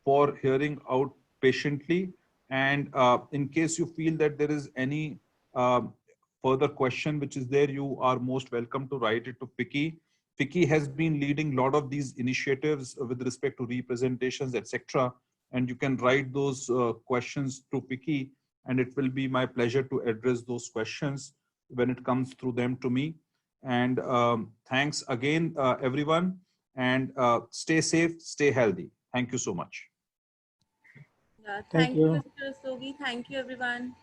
for hearing out patiently. And in case you feel that there is any further question which is there, you are most welcome to write it to FICCI. FICCI has been leading a lot of these initiatives with respect to representations, etc. And you can write those questions to FICCI, and it will be my pleasure to address those questions when it comes through them to me. And thanks again, everyone, and stay safe, stay healthy. Thank you so much. Yeah, thank you, Mr. Sogi. Thank you, everyone.